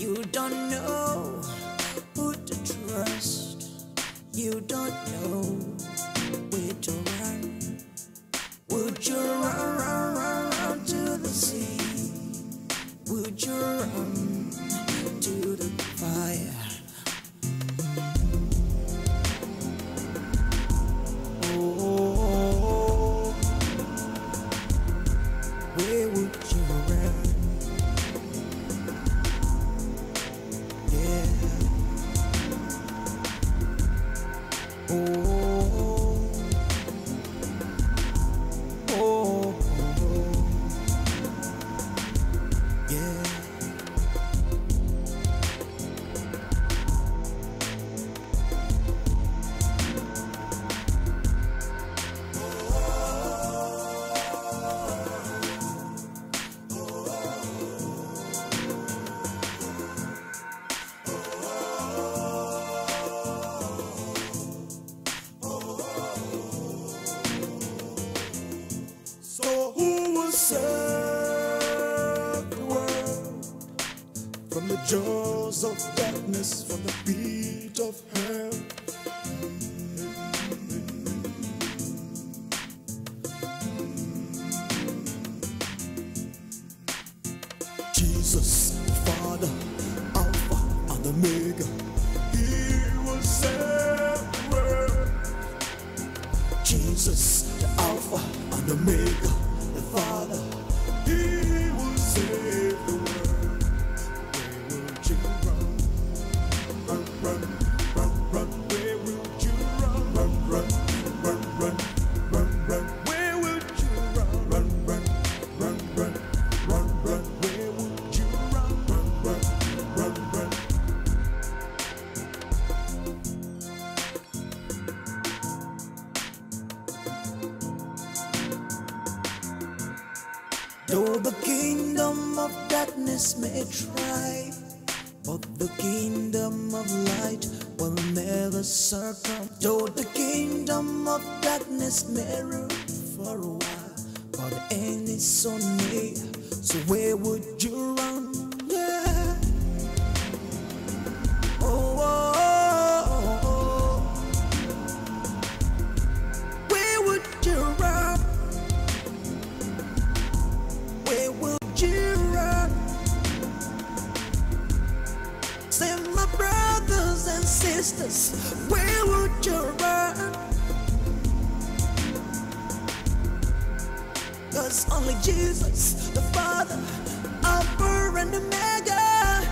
You don't know who to trust. You don't know where to run. Would you run to the sea? Would you run to the fire? Oh, where would you run? Yeah. Oh, oh, yeah. So who will save the world from the jaws of darkness, from the beat of hell? Jesus, the Father, Alpha and Omega, He will save the world. Jesus, the Alpha and Omega, the Father, He will save the world. Where would you run? Run, run, run, run. Where would you run? Run, run, run, run, run, run. Where would you run? Run, run, run, run, run, run. Where would you run? Run, run, run, run. Though the kingdom of darkness may try, but the kingdom of light will never succumb. Though the kingdom of darkness may rule for a while, but the end is so near. So where would you run? Yeah. Oh, oh, oh, oh. Where would you run? Where would you run? Say, my brothers and sisters, where would you run? 'Cause only Jesus, the Father, Alpha and Omega,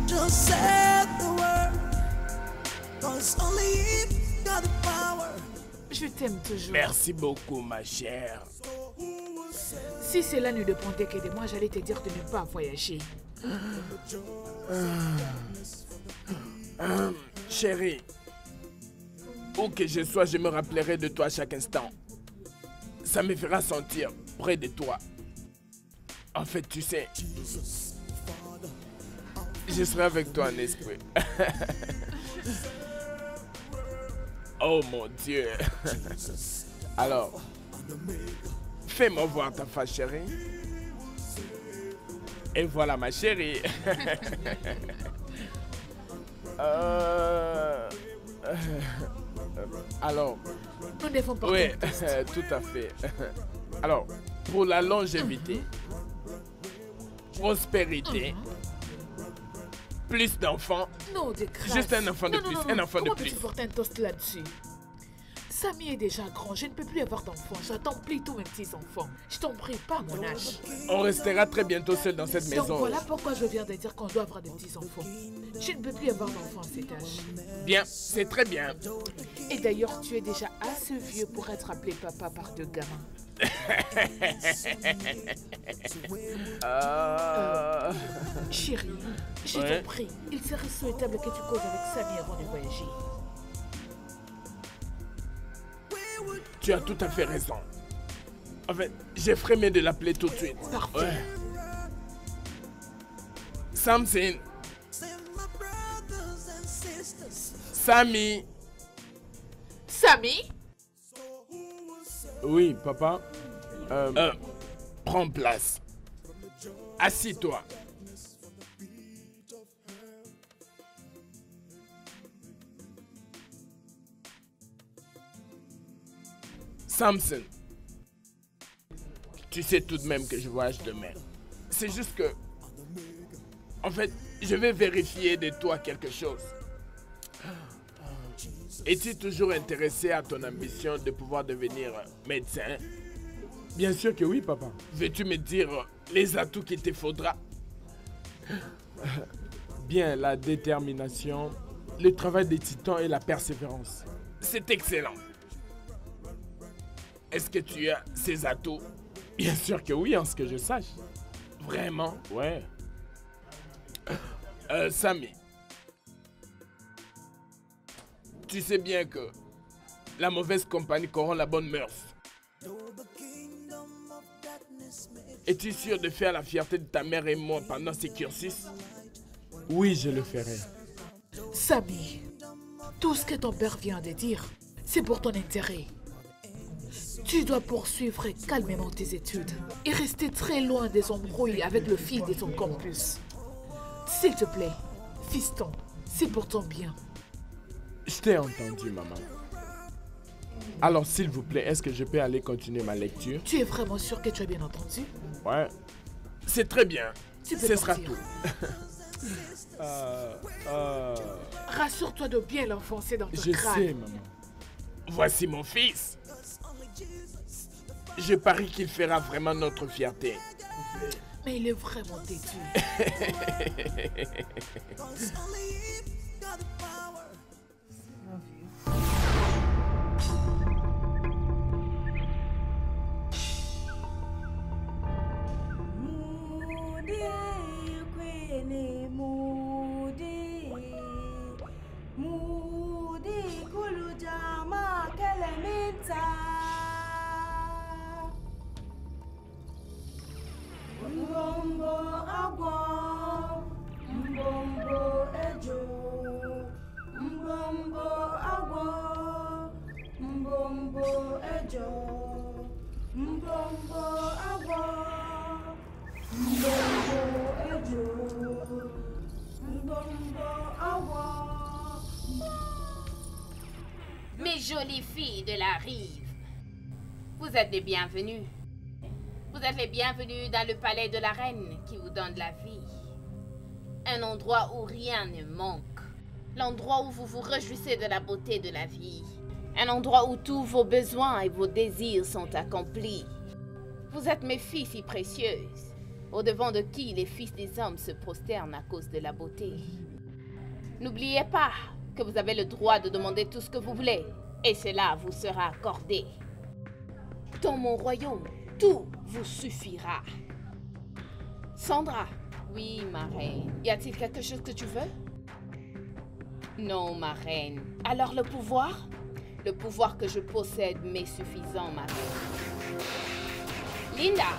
to save the world. 'Cause only Him got the power. Je t'aime toujours. Merci beaucoup, ma chère. Si cela ne dépendait que de moi, j'allais te dire de ne pas voyager. Chérie, où que je sois, je me rappellerai de toi à chaque instant. Ça me fera sentir près de toi. En fait, tu sais, je serai avec toi en esprit. Oh mon Dieu. Alors, fais-moi voir ta face, chérie. Et voilà ma chérie. Alors, nous devons pas. Oui, tout à fait. Alors, pour la longévité, prospérité, plus d'enfants. Non, de grâce. Juste un enfant de plus, un enfant de Comment plus. peux-tu porter un toast là-dessus? Samy est déjà grand, je ne peux plus avoir d'enfants. J'attends plutôt mes petits-enfants. Je t'en prie, pas à mon âge. On restera très bientôt seul dans cette maison. Donc voilà pourquoi je viens de dire qu'on doit avoir des petits-enfants. Je ne peux plus avoir d'enfants à cet âge. Bien, c'est très bien. Et d'ailleurs, tu es déjà assez vieux pour être appelé papa par deux gamins. Chérie, je t'en prie, il serait souhaitable que tu causes avec Samy avant de voyager. Tu as tout à fait raison. En fait, j'ai ferais mieux de l'appeler tout de suite. Parfait. Ouais. Samson. Samy. Samy? Oui, papa. Prends place. Assis-toi. Samson, tu sais tout de même que je voyage demain. C'est juste que... En fait, je vais vérifier de toi quelque chose. Es-tu toujours intéressé à ton ambition de pouvoir devenir médecin? Bien sûr que oui, papa. Veux-tu me dire les atouts qu'il te faudra? Bien, la détermination, le travail des titans et la persévérance. C'est excellent. Est-ce que tu as ces atouts? Bien sûr que oui, en ce que je sache. Vraiment? Ouais. Sammy, tu sais bien que la mauvaise compagnie corrompt la bonne mœurs. Es-tu sûr de faire la fierté de ta mère et moi pendant ces cursus? Oui, je le ferai. Sammy, tout ce que ton père vient de dire, c'est pour ton intérêt. Tu dois poursuivre calmement tes études et rester très loin des embrouilles avec le fils de ton campus. S'il te plaît, fiston, c'est pour ton bien. Je t'ai entendu, maman. Alors, s'il vous plaît, est-ce que je peux aller continuer ma lecture? Tu es vraiment sûr que tu as bien entendu? Ouais. C'est très bien. Tu peux Ce sera partir. tout. Rassure-toi de bien l'enfoncer dans ton Je crâne. sais, maman. Voici mon fils. Je parie qu'il fera vraiment notre fierté. Mais il est vraiment têtu. Mbombo agwo, mbombo ejo, mbombo agwo, mbombo ejo, mbombo agwo, mbombo ejo, mbombo agwo. Mes jolies filles de la rive, vous êtes les bienvenues. Vous êtes les bienvenus dans le palais de la reine qui vous donne la vie. Un endroit où rien ne manque. L'endroit où vous vous réjouissez de la beauté de la vie. Un endroit où tous vos besoins et vos désirs sont accomplis. Vous êtes mes filles si précieuses, au-devant de qui les fils des hommes se prosternent à cause de la beauté. N'oubliez pas que vous avez le droit de demander tout ce que vous voulez, et cela vous sera accordé. Dans mon royaume, tout vous suffira. Sandra. Oui, ma reine. Y a-t-il quelque chose que tu veux? Non, ma reine. Alors le pouvoir? Le pouvoir que je possède m'est suffisant, ma reine. Linda.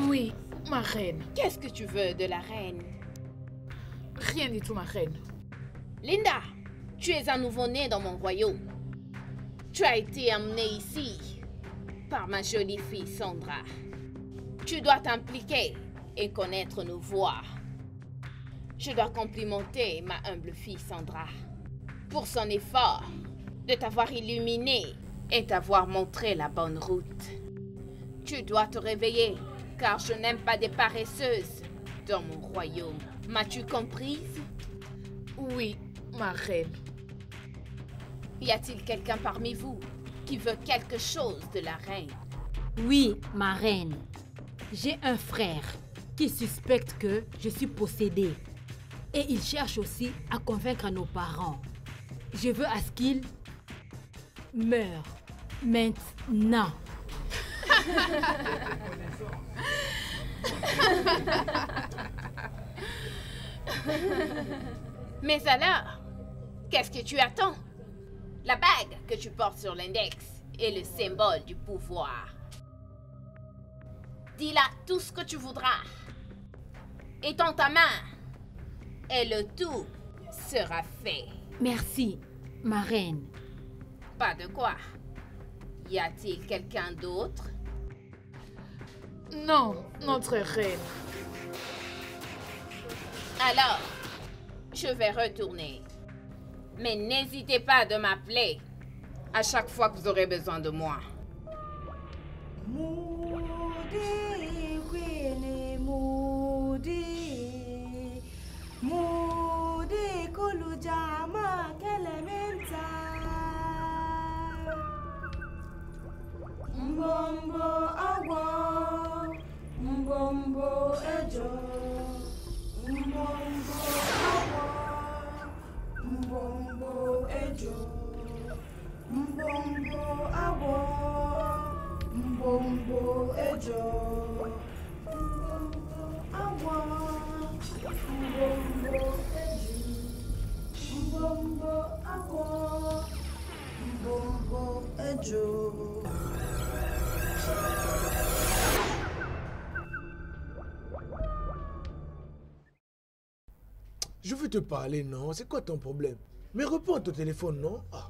Oui, ma reine. Qu'est-ce que tu veux de la reine? Rien du tout, ma reine. Linda, tu es un nouveau-né dans mon royaume. Tu as été amenée ici par ma jolie fille Sandra. Tu dois t'impliquer et connaître nos voix. Je dois complimenter ma humble fille Sandra pour son effort de t'avoir illuminée et t'avoir montré la bonne route. Tu dois te réveiller, car je n'aime pas des paresseuses dans mon royaume. M'as-tu comprise? Oui, ma reine. Y a-t-il quelqu'un parmi vous qui veut quelque chose de la reine? Oui, ma reine. J'ai un frère qui suspecte que je suis possédée. Et il cherche aussi à convaincre nos parents. Je veux à ce qu'il meure maintenant. Mais alors, qu'est-ce que tu attends? La bague que tu portes sur l'index est le symbole du pouvoir. Dis-là tout ce que tu voudras. Étends ta main et le tout sera fait. Merci, ma reine. Pas de quoi. Y a-t-il quelqu'un d'autre? Non, notre reine. Alors, je vais retourner. Mais n'hésitez pas de m'appeler à chaque fois que vous aurez besoin de moi. Moody, Queenie, Moody. Moody, Kulujama, Kelementa. Mbombo, Awo. Mbombo, Ejo. Mbombo, Awo. Mbombo, Ejo. Mbombo, Awo. Mbombo, Ejo. Mbombo, Awo. Mbombo, Ejo. Mbombo, Awo. Mbombo, Ejo. Je veux te parler, non? C'est quoi ton problème? Mais réponds à ton téléphone, non? Ah.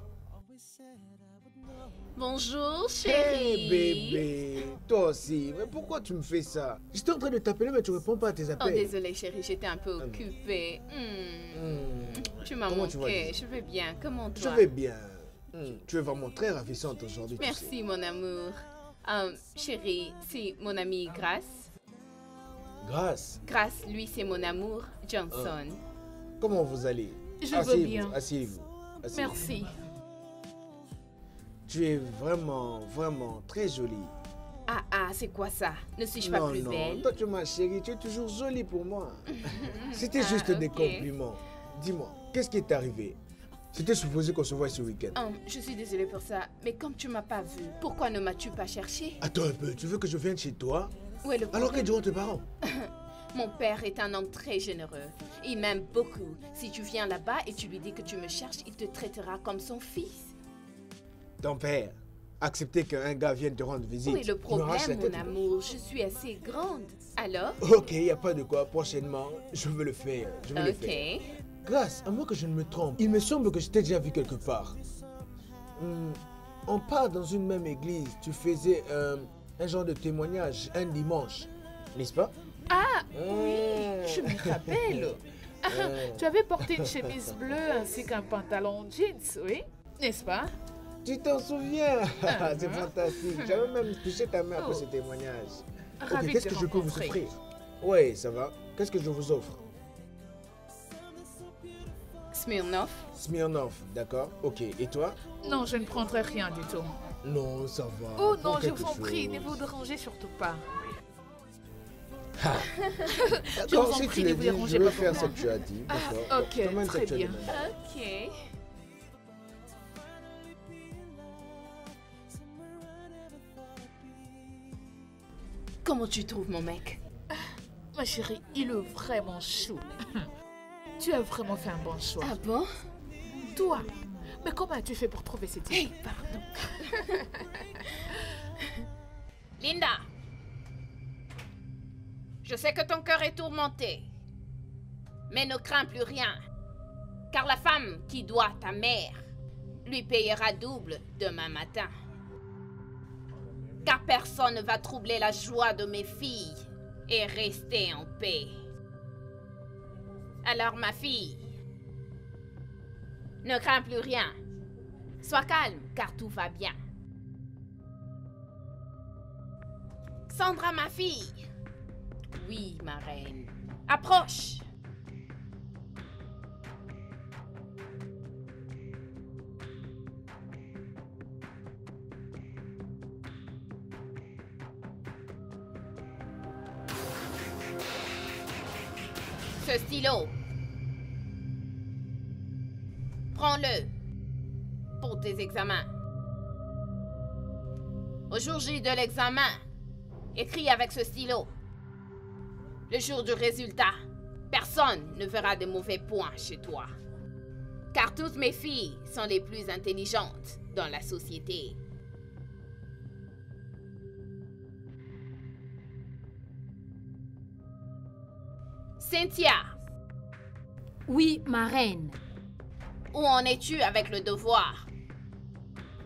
Bonjour, Hey chérie. bébé, toi aussi, mais pourquoi tu me fais ça? J'étais en train de t'appeler mais tu réponds pas à tes Oh, appels. désolée, chérie, j'étais un peu occupée. Tu m'as Comment tu vas manqué. dire? Je vais bien. Comment Je toi? vais bien. Tu es vraiment très ravissante aujourd'hui, tu sais. Merci, mon amour. Chérie, c'est mon ami Grace. Grâce. Grace, lui, c'est mon amour, Johnson. Comment vous allez? Je veux Asseyez-vous, bien. Asseyez-vous. Asseyez-vous. Merci. Tu es vraiment, vraiment très jolie. Ah, c'est quoi ça? Ne suis-je pas non, plus non, belle? toi tu es ma chérie, tu es toujours jolie pour moi. C'était juste des ok. compliments. Dis-moi, qu'est-ce qui est arrivé? C'était supposé qu'on se voie ce week-end. Je suis désolée pour ça, mais comme tu m'as pas vu, pourquoi ne m'as-tu pas cherché? Attends un peu, tu veux que je vienne chez toi? Où est le Alors que problème? diront tes parents? Mon père est un homme très généreux. Il m'aime beaucoup. Si tu viens là-bas et tu lui dis que tu me cherches, il te traitera comme son fils. Ton père, accepter qu'un gars vienne te rendre visite. Où est le tu me arraches la problème, tête, mon ou amour? Je suis assez grande. Alors? quoi? Ok, y a pas de quoi. Prochainement, je veux le faire. Je veux le faire. Ok. Grâce, à moins que je ne me trompe, il me semble que je t'ai déjà vu quelque part. On part dans une même église. Tu faisais un genre de témoignage un dimanche, n'est-ce pas? Ah, oui, je me rappelle. Tu avais porté une chemise bleue ainsi qu'un pantalon jeans, oui? N'est-ce pas? Tu t'en souviens? C'est fantastique. J'avais même touché ta main pour ce témoignage. Ok, Ravi de qu'est-ce te que je peux vous rencontrer. offrir? Oui, ça va. Qu'est-ce que je vous offre? Smirnoff? Smirnoff, d'accord? Ok, et toi? Non, je ne prendrai rien du tout. Non, ça va. Oh Prends non, je quelque vous en prie, chose. ne vous dérangez surtout pas. D'accord, vous en si prie, tu ne le vous dis, je dérangez vais pas faire pour ce moi. que tu as dit. Ah, D'accord? ok, Je te mets ce très que tu as bien. demandé. Ok. Comment tu trouves mon mec? Ma chérie, il est vraiment chou. Tu as vraiment fait un bon choix. Ah bon? Toi, mais comment as-tu fait pour trouver cette Hey, idée? pardon. Linda, je sais que ton cœur est tourmenté, mais ne crains plus rien, car la femme qui doit ta mère lui payera double demain matin. Car personne ne va troubler la joie de mes filles et rester en paix. Alors ma fille, ne crains plus rien. Sois calme, car tout va bien. Sandra, ma fille. Oui, ma reine. Approche. Ce stylo. Prends-le pour tes examens. Au jour J de l'examen, écris avec ce stylo. Le jour du résultat, personne ne verra de mauvais points chez toi. Car toutes mes filles sont les plus intelligentes dans la société. Cynthia, Oui, ma reine. où en es-tu avec le devoir?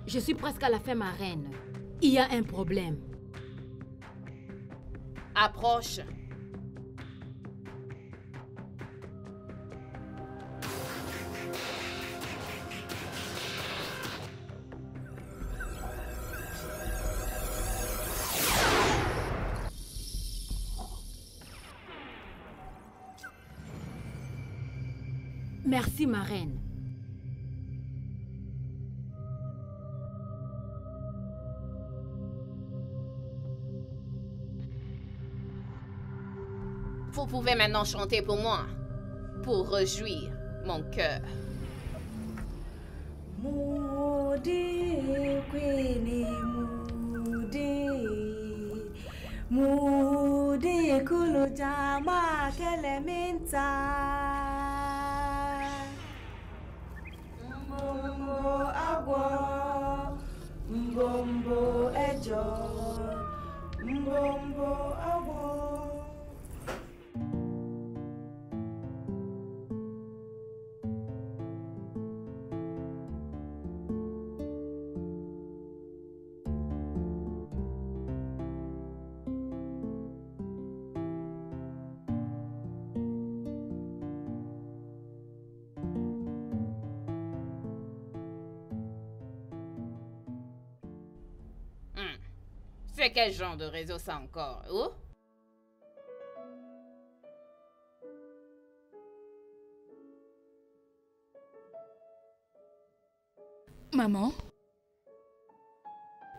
Je suis presque à la fin, ma reine. Il y a un problème. Approche. Merci, ma reine. Vous pouvez maintenant chanter pour moi, pour réjouir mon cœur. Moody, Queenie, Moody, Kulujama, Keleminta. Mbombo agwo, mbombo ejo, mbombo agwo. C'est quel genre de réseau ça encore? Oh? Maman,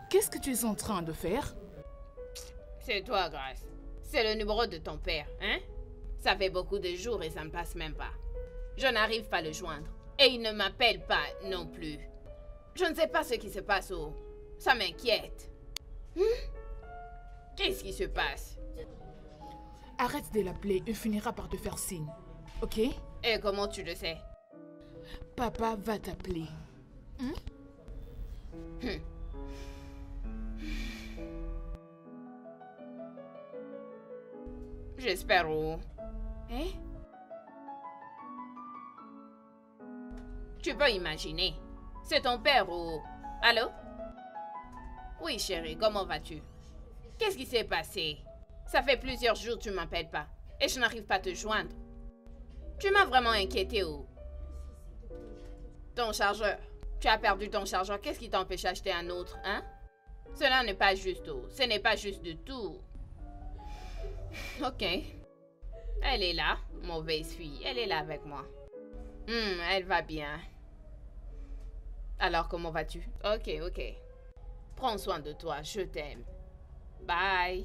qu'est-ce que tu es en train de faire? C'est toi, Grace. C'est le numéro de ton père, hein? Ça fait beaucoup de jours et ça ne passe même pas. Je n'arrive pas à le joindre. Et il ne m'appelle pas non plus. Je ne sais pas ce qui se passe. Oh. Ça m'inquiète. Qu'est-ce qui se passe? Arrête de l'appeler, il finira par te faire signe. Ok? Et comment tu le sais? Papa va t'appeler. J'espère. Oh. Hein? Tu peux imaginer. C'est ton père. Oh. Allô? Oui, chérie, comment vas-tu? Qu'est-ce qui s'est passé? Ça fait plusieurs jours que tu ne m'appelles pas. Et je n'arrive pas à te joindre. Tu m'as vraiment inquiété, oh. Ton chargeur. Tu as perdu ton chargeur. Qu'est-ce qui t'empêche d'acheter un autre, hein? Cela n'est pas juste, oh. Ce n'est pas juste du tout. Ok. Elle est là, mauvaise fille. Elle est là avec moi. Elle va bien. Alors, comment vas-tu? Ok. Prends soin de toi, je t'aime. Bye.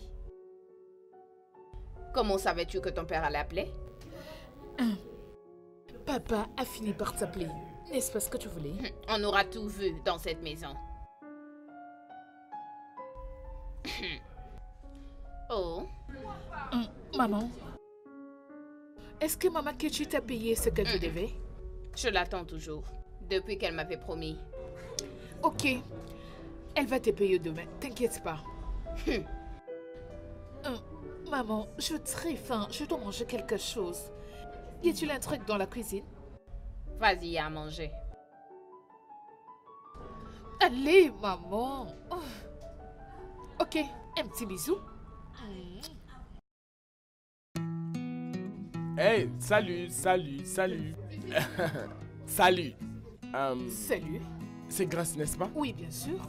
Comment savais-tu que ton père allait appeler? Papa a fini par t'appeler. N'est-ce pas ce que tu voulais? On aura tout vu dans cette maison. Oh. Maman, est-ce que Maman Kechi t'a payé ce que tu devais? Je l'attends toujours, depuis qu'elle m'avait promis. Ok, elle va te payer demain, t'inquiète pas. Maman, je suis très faim, je dois manger quelque chose. Y a-t-il un truc dans la cuisine? Vas-y, à manger. Allez, maman. Ok, un petit bisou. Hey, salut. Salut. Salut. C'est Grace, n'est-ce pas? Oui, bien sûr.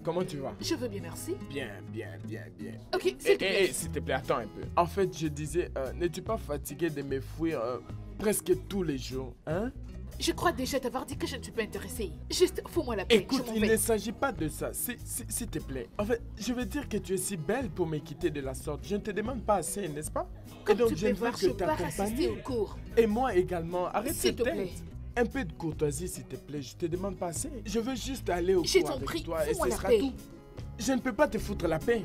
Comment tu vas? Je veux bien, merci. Bien. Ok, s'il te plaît. S'il te plaît, attends un peu. En fait, je disais, n'es-tu pas fatigué de me fuir presque tous les jours, hein? Je crois déjà t'avoir dit que je ne suis pas intéressée. Juste, fous-moi la paix. Écoute, il ne s'agit pas de ça. S'il te plaît. En fait, je veux dire que tu es si belle pour me quitter de la sorte. Je ne te demande pas assez, n'est-ce pas? Comme et donc, tu je peux ne veux voir, que je pars assister t'accompagner. au cours. Et moi également. Arrête S'il cette te plaît. tête. Un peu de courtoisie, s'il te plaît. Je te demande pas assez. Je veux juste aller au Je cours t'en avec prie, toi et fous-moi ce la sera paix. tout. Je ne peux pas te foutre la paix.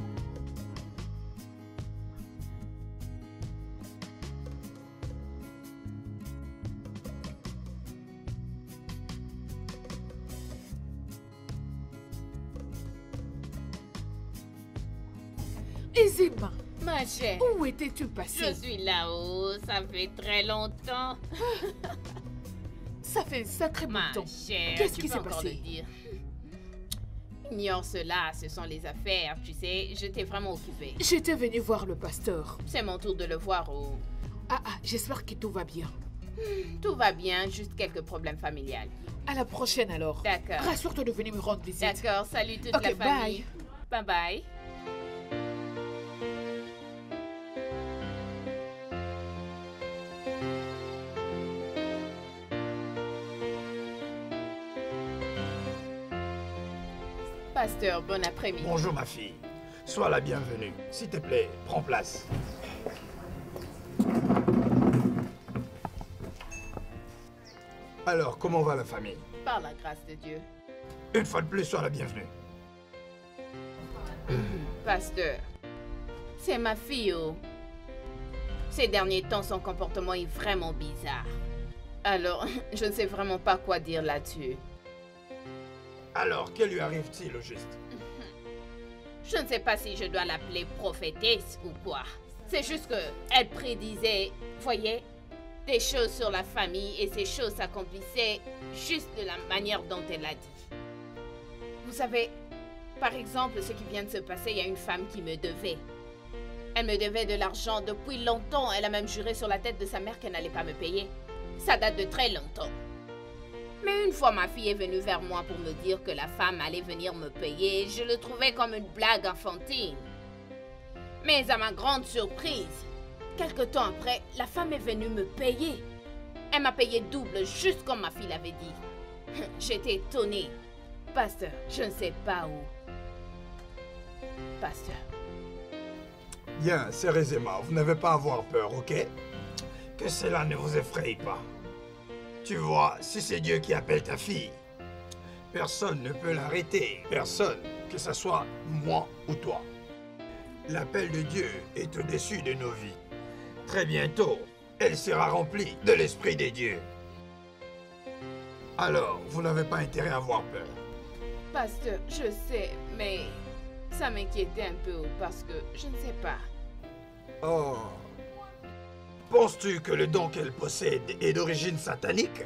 Izima, Ma chère, où étais-tu passée? je suis là-haut. Ça fait très longtemps. Ça fait un sacré bout Ma de temps. chère, Qu'est-ce tu qui peux s'est encore passé? le dire. Ignore cela, ce sont les affaires, tu sais. Je t'ai vraiment occupée. J'étais venue voir le pasteur. C'est mon tour de le voir. Oh. J'espère que tout va bien. Tout va bien, juste quelques problèmes familiales. À la prochaine alors. D'accord. Rassure-toi de venir me rendre visite. D'accord, salut toute Ok, la famille. Bye bye. Pasteur, bon après-midi. Bonjour ma fille. Sois la bienvenue. S'il te plaît, prends place. Alors, comment va la famille? Par la grâce de Dieu. Une fois de plus, sois la bienvenue. Pasteur, c'est ma fille, oh. Ces derniers temps, son comportement est vraiment bizarre. Alors, je ne sais vraiment pas quoi dire là-dessus. Alors, que lui arrive-t-il au juste? Je ne sais pas si je dois l'appeler prophétesse ou quoi. C'est juste que elle prédisait, voyez, des choses sur la famille et ces choses s'accomplissaient juste de la manière dont elle l'a dit. Vous savez, par exemple, ce qui vient de se passer, il y a une femme qui me devait. Elle me devait de l'argent depuis longtemps. Elle a même juré sur la tête de sa mère qu'elle n'allait pas me payer. Ça date de très longtemps. Mais une fois ma fille est venue vers moi pour me dire que la femme allait venir me payer, je le trouvais comme une blague enfantine. Mais à ma grande surprise, quelque temps après, la femme est venue me payer. Elle m'a payé double, juste comme ma fille l'avait dit. J'étais étonnée. Pasteur, je ne sais pas où. Pasteur. Bien, sérieusement, vous n'avez pas à avoir peur, ok? Que cela ne vous effraie pas. Tu vois, si c'est Dieu qui appelle ta fille, personne ne peut l'arrêter. Personne, que ce soit moi ou toi. L'appel de Dieu est au-dessus de nos vies. Très bientôt, elle sera remplie de l'Esprit des dieux. Alors, vous n'avez pas intérêt à avoir peur. Pasteur, je sais, mais ça m'inquiétait un peu parce que je ne sais pas. Oh. Penses-tu que le don qu'elle possède est d'origine satanique?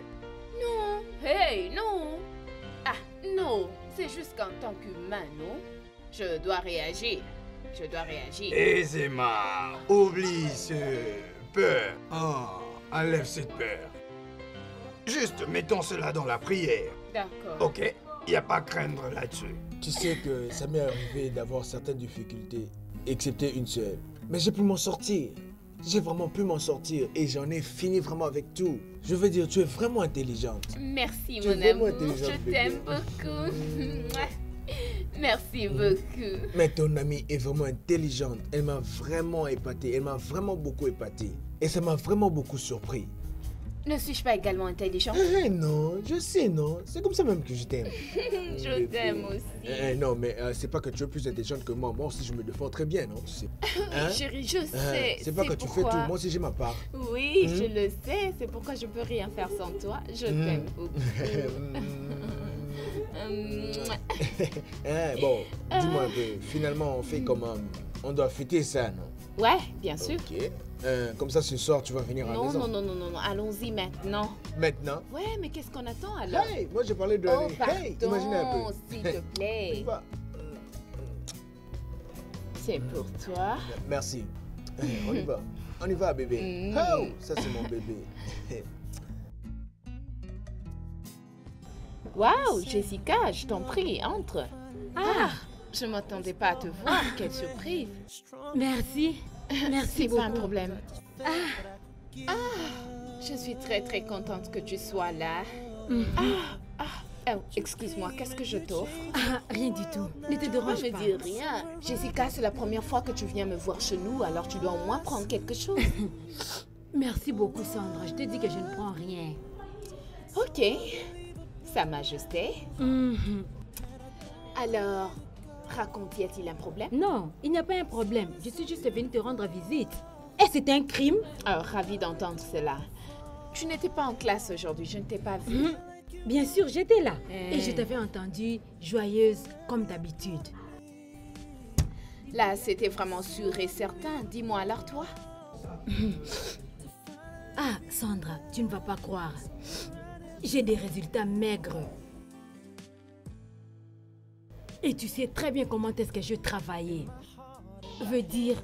Non, hey, non. Ah, non, c'est juste qu'en tant qu'humain, non? Je dois réagir. Je dois réagir. Aisément, oublie ce peur. Oh, enlève cette peur. Juste mettons cela dans la prière. D'accord. Ok? Il n'y a pas à craindre là-dessus. Tu sais que ça m'est arrivé d'avoir certaines difficultés, excepté une seule. Mais j'ai pu m'en sortir. J'ai vraiment pu m'en sortir et j'en ai fini vraiment avec tout. Je veux dire, tu es vraiment intelligente. Merci, Tu es mon vraiment amour. intelligente, Je bébé. t'aime beaucoup. Merci beaucoup. Mais ton amie est vraiment intelligente. Elle m'a vraiment épaté. Elle m'a vraiment beaucoup épaté. Et ça m'a vraiment beaucoup surpris. Ne suis-je pas également intelligente? Non, je sais, non. C'est comme ça même que je t'aime. Je t'aime aussi. Non, mais c'est pas que tu es plus intelligente que moi. Moi aussi, je me défends très bien, non? Tu sais. Hein? Chérie, je sais. C'est pas que tu fais tout. Moi aussi, j'ai ma part. Oui, je le sais. C'est pourquoi je peux rien faire sans toi. Je t'aime beaucoup. Bon, dis-moi un peu. Finalement, on fait comment? On doit fêter ça, non? Ouais, bien sûr. Ok. Comme ça, ce soir, tu vas venir à la maison. Non. Allons-y maintenant. Maintenant? Ouais, mais qu'est-ce qu'on attend alors? Hey, moi j'ai parlé de... Oh, Hey, imaginez un pardon, peu. s'il te plaît. C'est pour toi. Merci. On y va. On y va, bébé. Oh, ça c'est mon bébé. Waouh, Jessica, je t'en prie, entre. Ah, je m'attendais pas à te voir. Quelle surprise. Merci. Merci C'est beaucoup. pas un problème. Je suis très très contente que tu sois là. Oh, excuse-moi, qu'est-ce que je t'offre? Ah, rien du tout. Ne te Tu dérange me pas. dis rien. Jessica, c'est la première fois que tu viens me voir chez nous, alors tu dois au moins prendre quelque chose. Merci beaucoup, Sandra. Je te dis que je ne prends rien. Ok. Sa Majesté. Alors, raconte, y a-t-il un problème? Non, il n'y a pas un problème. Je suis juste venue te rendre visite. Et c'est un crime? Oh, ravie d'entendre cela. Tu n'étais pas en classe aujourd'hui, je ne t'ai pas vue. Bien sûr, j'étais là. Et je t'avais entendue joyeuse comme d'habitude. Là, c'était vraiment sûr et certain. Dis-moi alors toi. Ah, Sandra, tu ne vas pas croire. J'ai des résultats maigres. Et tu sais très bien comment est-ce que je travaillais. Veut dire...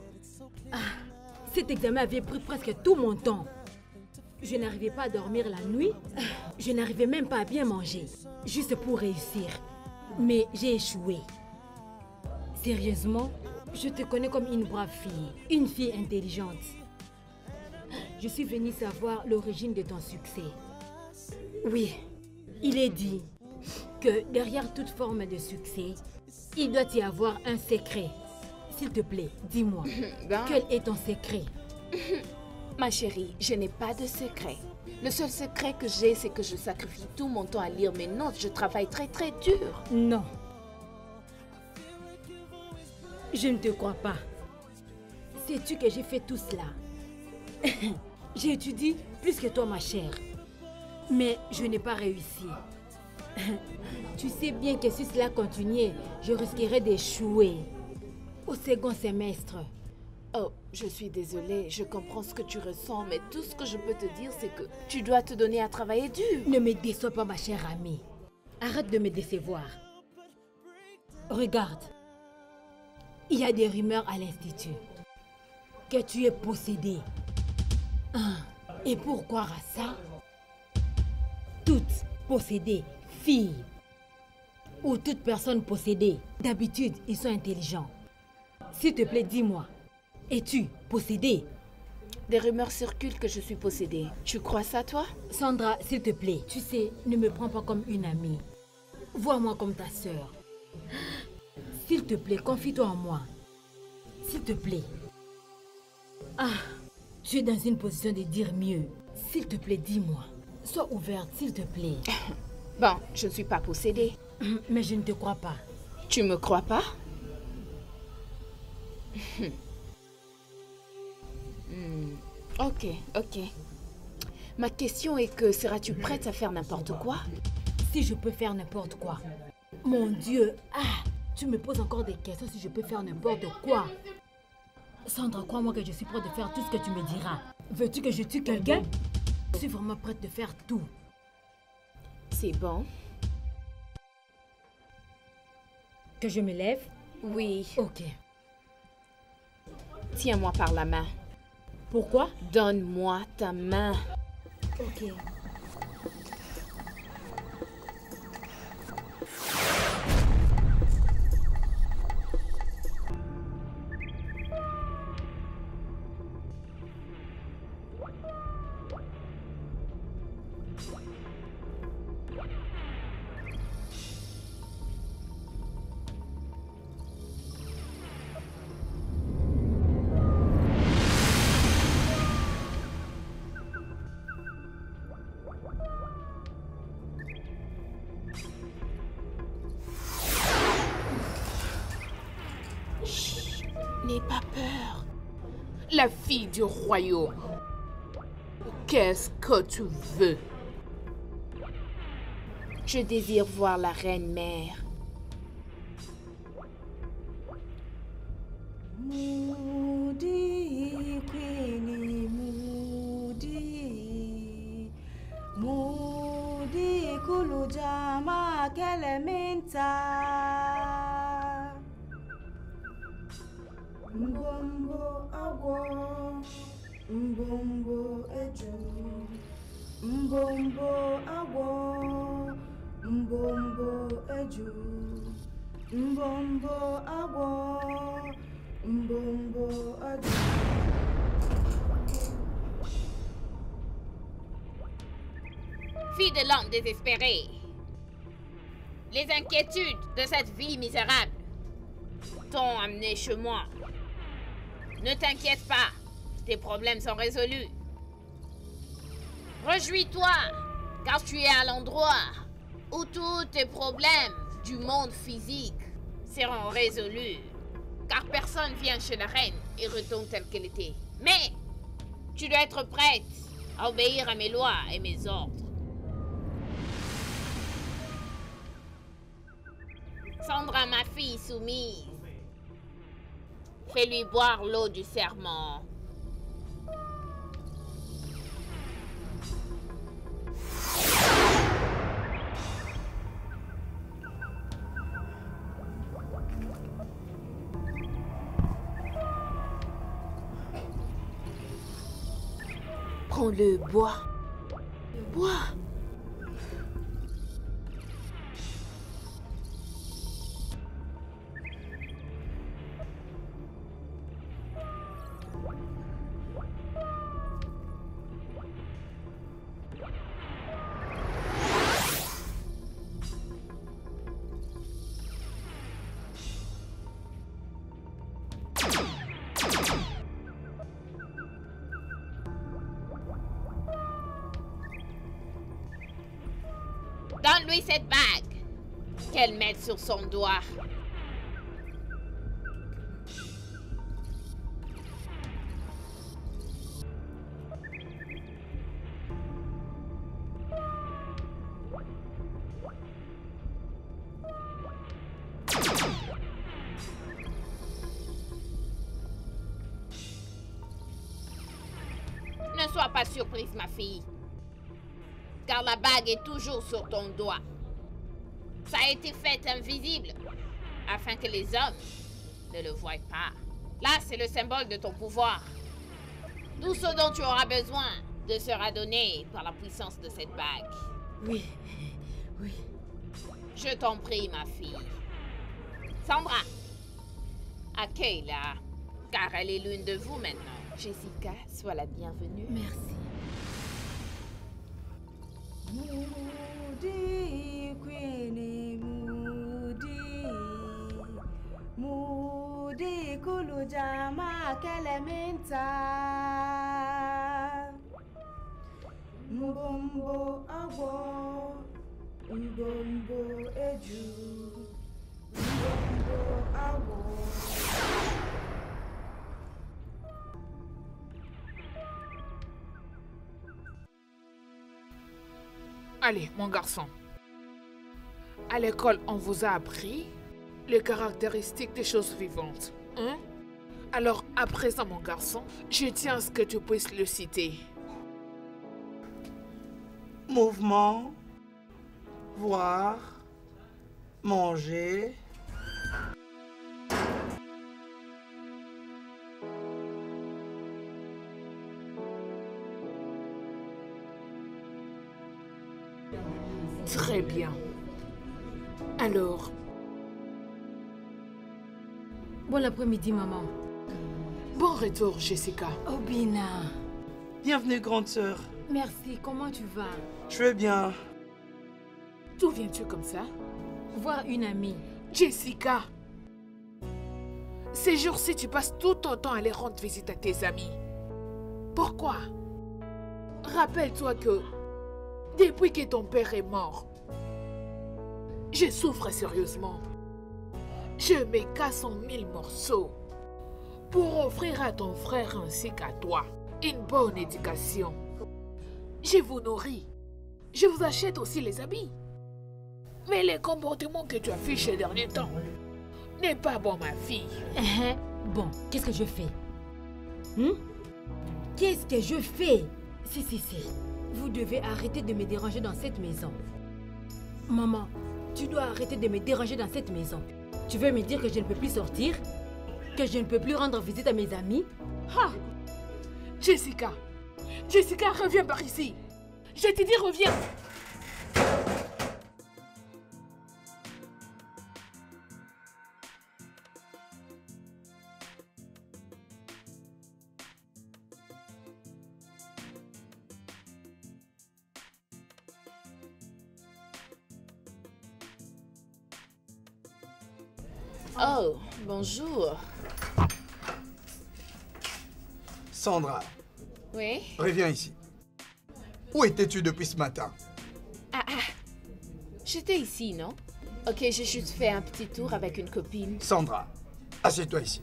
cet examen avait pris presque tout mon temps. Je n'arrivais pas à dormir la nuit. Je n'arrivais même pas à bien manger. Juste pour réussir. Mais j'ai échoué. Sérieusement, je te connais comme une brave fille. Une fille intelligente. Je suis venue savoir l'origine de ton succès. Oui, il est dit que derrière toute forme de succès, Il doit y avoir un secret. S'il te plaît, dis-moi, quel est ton secret? Ma chérie, je n'ai pas de secret. Le seul secret que j'ai, c'est que je sacrifie tout mon temps à lire mes notes. Je travaille très très dur. Non. Je ne te crois pas. Sais-tu que j'ai fait tout cela? J'ai étudié plus que toi, ma chère. Mais je n'ai pas réussi. Tu sais bien que si cela continuait, je risquerais d'échouer au second semestre. Oh, je suis désolée, je comprends ce que tu ressens, mais tout ce que je peux te dire, c'est que tu dois te donner à travailler dur. Ne me déçois pas, ma chère amie. Arrête de me décevoir. Regarde, il y a des rumeurs à l'Institut que tu es possédée. Et pour croire à ça, toute possédée, fille ou toute personne possédée, d'habitude, ils sont intelligents. S'il te plaît, dis-moi, es-tu possédée? Des rumeurs circulent que je suis possédée. Tu crois ça, toi? Sandra, s'il te plaît, tu sais, ne me prends pas comme une amie. Vois-moi comme ta sœur. S'il te plaît, confie-toi en moi. S'il te plaît. Ah, tu es dans une position de dire mieux. S'il te plaît, dis-moi. Sois ouverte, s'il te plaît. Bon, je ne suis pas possédée. Mais je ne te crois pas. Tu me crois pas? Ok. Ma question est que seras-tu prête à faire n'importe quoi? Si je peux faire n'importe quoi. Mon Dieu, tu me poses encore des questions si je peux faire n'importe quoi. Sandra, crois-moi que je suis prête de faire tout ce que tu me diras. Veux-tu que je tue quelqu'un? Je suis vraiment prête de faire tout. C'est bon. Que je me lève? Oui. Ok. Tiens-moi par la main. Pourquoi? Donne-moi ta main. Ok. N'aie pas peur. La fille du royaume. Qu'est-ce que tu veux? Je désire voir la reine mère. Moody, Queenie, Moody. Moody, Kulujama, Kelementa. Mbombo agwo, mbombo ejo. Mbombo agwo, mbombo ejo. Mbombo agwo, mbombo ejo. Fille de l'homme désespéré. Les inquiétudes de cette vie misérable t'ont amené chez moi. Ne t'inquiète pas, tes problèmes sont résolus. Réjouis-toi, car tu es à l'endroit où tous tes problèmes du monde physique seront résolus. Car personne vient chez la reine et retourne telle qu'elle était. Mais tu dois être prête à obéir à mes lois et mes ordres. Sandra, ma fille soumise, fais-lui boire l'eau du serment. Prends-le, bois. Bois. Donne-lui cette bague. Qu'elle mette sur son doigt. Ne sois pas surprise, ma fille. Car la bague est toujours sur ton doigt. Ça a été fait invisible, afin que les hommes ne le voient pas. Là, c'est le symbole de ton pouvoir. Tout ce dont tu auras besoin te sera donné par la puissance de cette bague. Oui, oui. Je t'en prie, ma fille. Sandra, accueille-la, car elle est l'une de vous maintenant. Jessica, sois la bienvenue. Merci. Moody Queenie Moody Kulujama Kelementa Mbombo Agwo Mbombo Eju Mbombo Agwo. Allez, mon garçon. À l'école, on vous a appris les caractéristiques des choses vivantes. Hein? Alors, à présent, mon garçon, je tiens à ce que tu puisses le citer. Mouvement, voir, manger. Très bien. Alors, Bon après-midi, maman. bon retour, Jessica. Oh, Bina. Bienvenue, grande sœur. Merci, comment tu vas? Je vais bien. D'où viens-tu comme ça? Voir une amie. Jessica! Ces jours-ci, tu passes tout ton temps à aller rendre visite à tes amis. Pourquoi? Rappelle-toi que depuis que ton père est mort, je souffre sérieusement. Je me casse en 1000 morceaux pour offrir à ton frère ainsi qu'à toi une bonne éducation. Je vous nourris. Je vous achète aussi les habits. Mais les comportements que tu affiches ces derniers temps n'est pas bon, ma fille. Bon, qu'est-ce que je fais? Qu'est-ce que je fais? Si. Vous devez arrêter de me déranger dans cette maison. Maman, tu dois arrêter de me déranger dans cette maison. Tu veux me dire que je ne peux plus sortir? Que je ne peux plus rendre visite à mes amis? Ah! Jessica! Jessica, reviens par ici! Je t'ai dit, reviens! Oh, bonjour. Sandra, Oui? reviens ici. Où étais-tu depuis ce matin? J'étais ici, non? Ok, j'ai juste fait un petit tour avec une copine. Sandra, assieds-toi ici.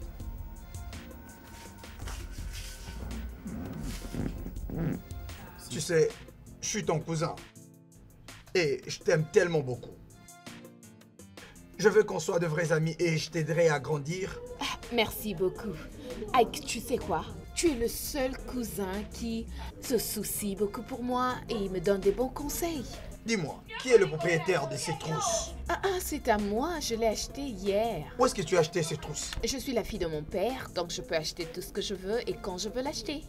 Tu sais, je suis ton cousin. Et je t'aime tellement beaucoup. Je veux qu'on soit de vrais amis et je t'aiderai à grandir. Merci beaucoup. Ike, tu sais quoi? Tu es le seul cousin qui se soucie beaucoup pour moi et me donne des bons conseils. Dis-moi, qui est le propriétaire de ces trousses? C'est à moi, je l'ai acheté hier. Où est-ce que tu as acheté ces trousses? Je suis la fille de mon père, donc je peux acheter tout ce que je veux et quand je veux l'acheter.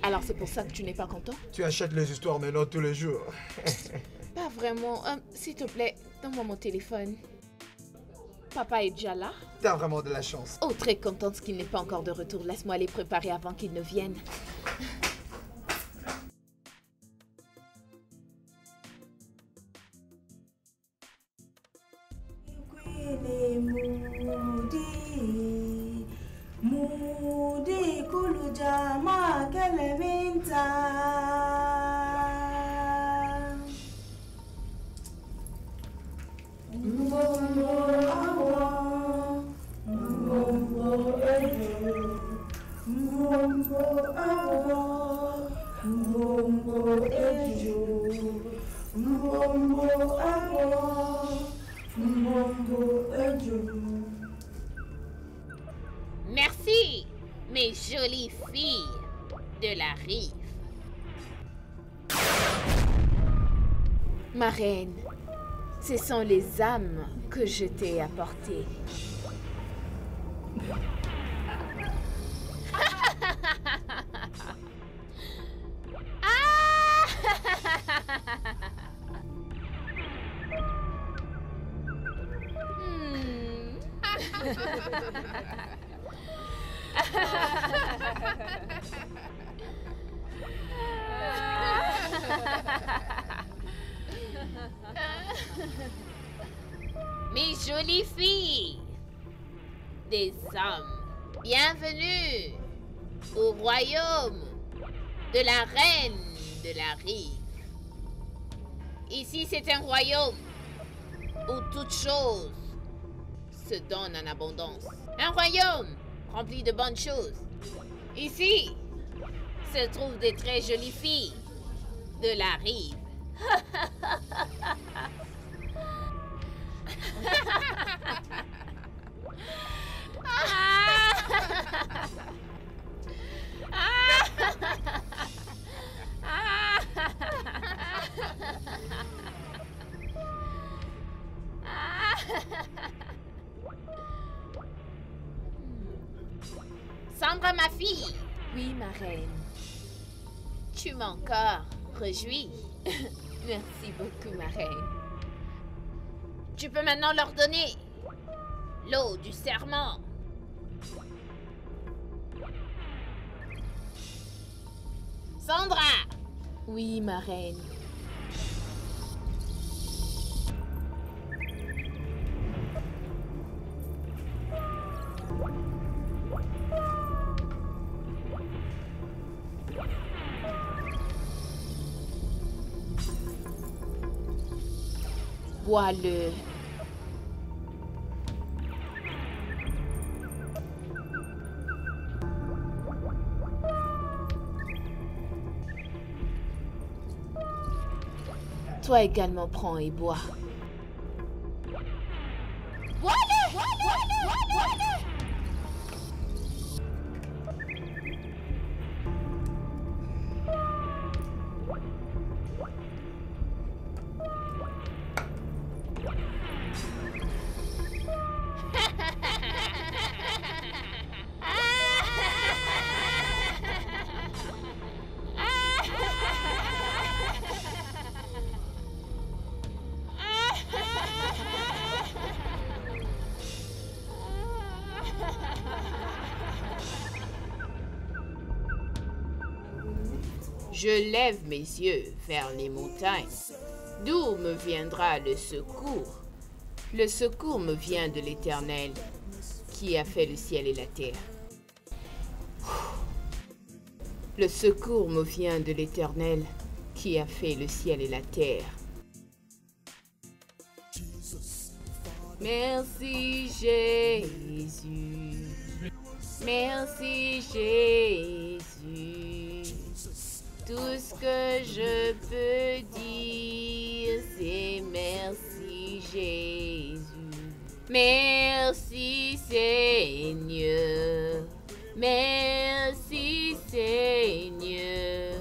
Alors c'est pour ça que tu n'es pas content? Tu achètes les histoires maintenant tous les jours. Pas vraiment. S'il te plaît, donne-moi mon téléphone. Papa est déjà là? T'as vraiment de la chance. Oh, très contente qu'il n'est pas encore de retour. Laisse-moi les préparer avant qu'il ne vienne. Moody Kulujama Kelementa Mbombo agbo, mbombo eju. Merci, mes jolies filles de la rive. Ma reine, ce sont les âmes que je t'ai apportées. Mes jolies filles, des hommes, bienvenue au royaume de la reine de la rive. Ici, c'est un royaume où toutes choses se donnent en abondance. Un royaume rempli de bonnes choses. Ici se trouvent des très jolies filles de la rive. Sandra, ma fille. Oui, ma reine. Tu m'as encore réjouie. Merci beaucoup, ma reine. Tu peux maintenant leur donner l'eau du serment. Sandra! Oui, ma reine. Bois-le. Toi également, prends et bois. Bois-le! Bois-le! Je lève mes yeux vers les montagnes. D'où me viendra le secours? Le secours me vient de l'Éternel, qui a fait le ciel et la terre. Le secours me vient de l'Éternel, qui a fait le ciel et la terre. Merci Jésus. Merci Jésus. Tout ce que je peux dire, c'est merci Jésus. Merci Seigneur. Merci Seigneur.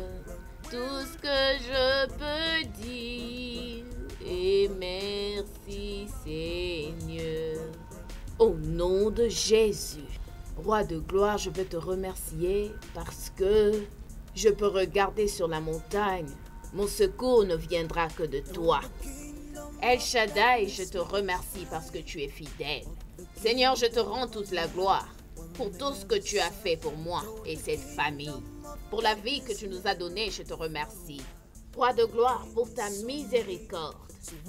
Tout ce que je peux dire est merci Seigneur. Au nom de Jésus, Roi de gloire, je veux te remercier parce que je peux regarder sur la montagne. Mon secours ne viendra que de toi. El Shaddai, je te remercie parce que tu es fidèle. Seigneur, je te rends toute la gloire pour tout ce que tu as fait pour moi et cette famille. Pour la vie que tu nous as donnée, je te remercie. Roi de gloire, pour ta miséricorde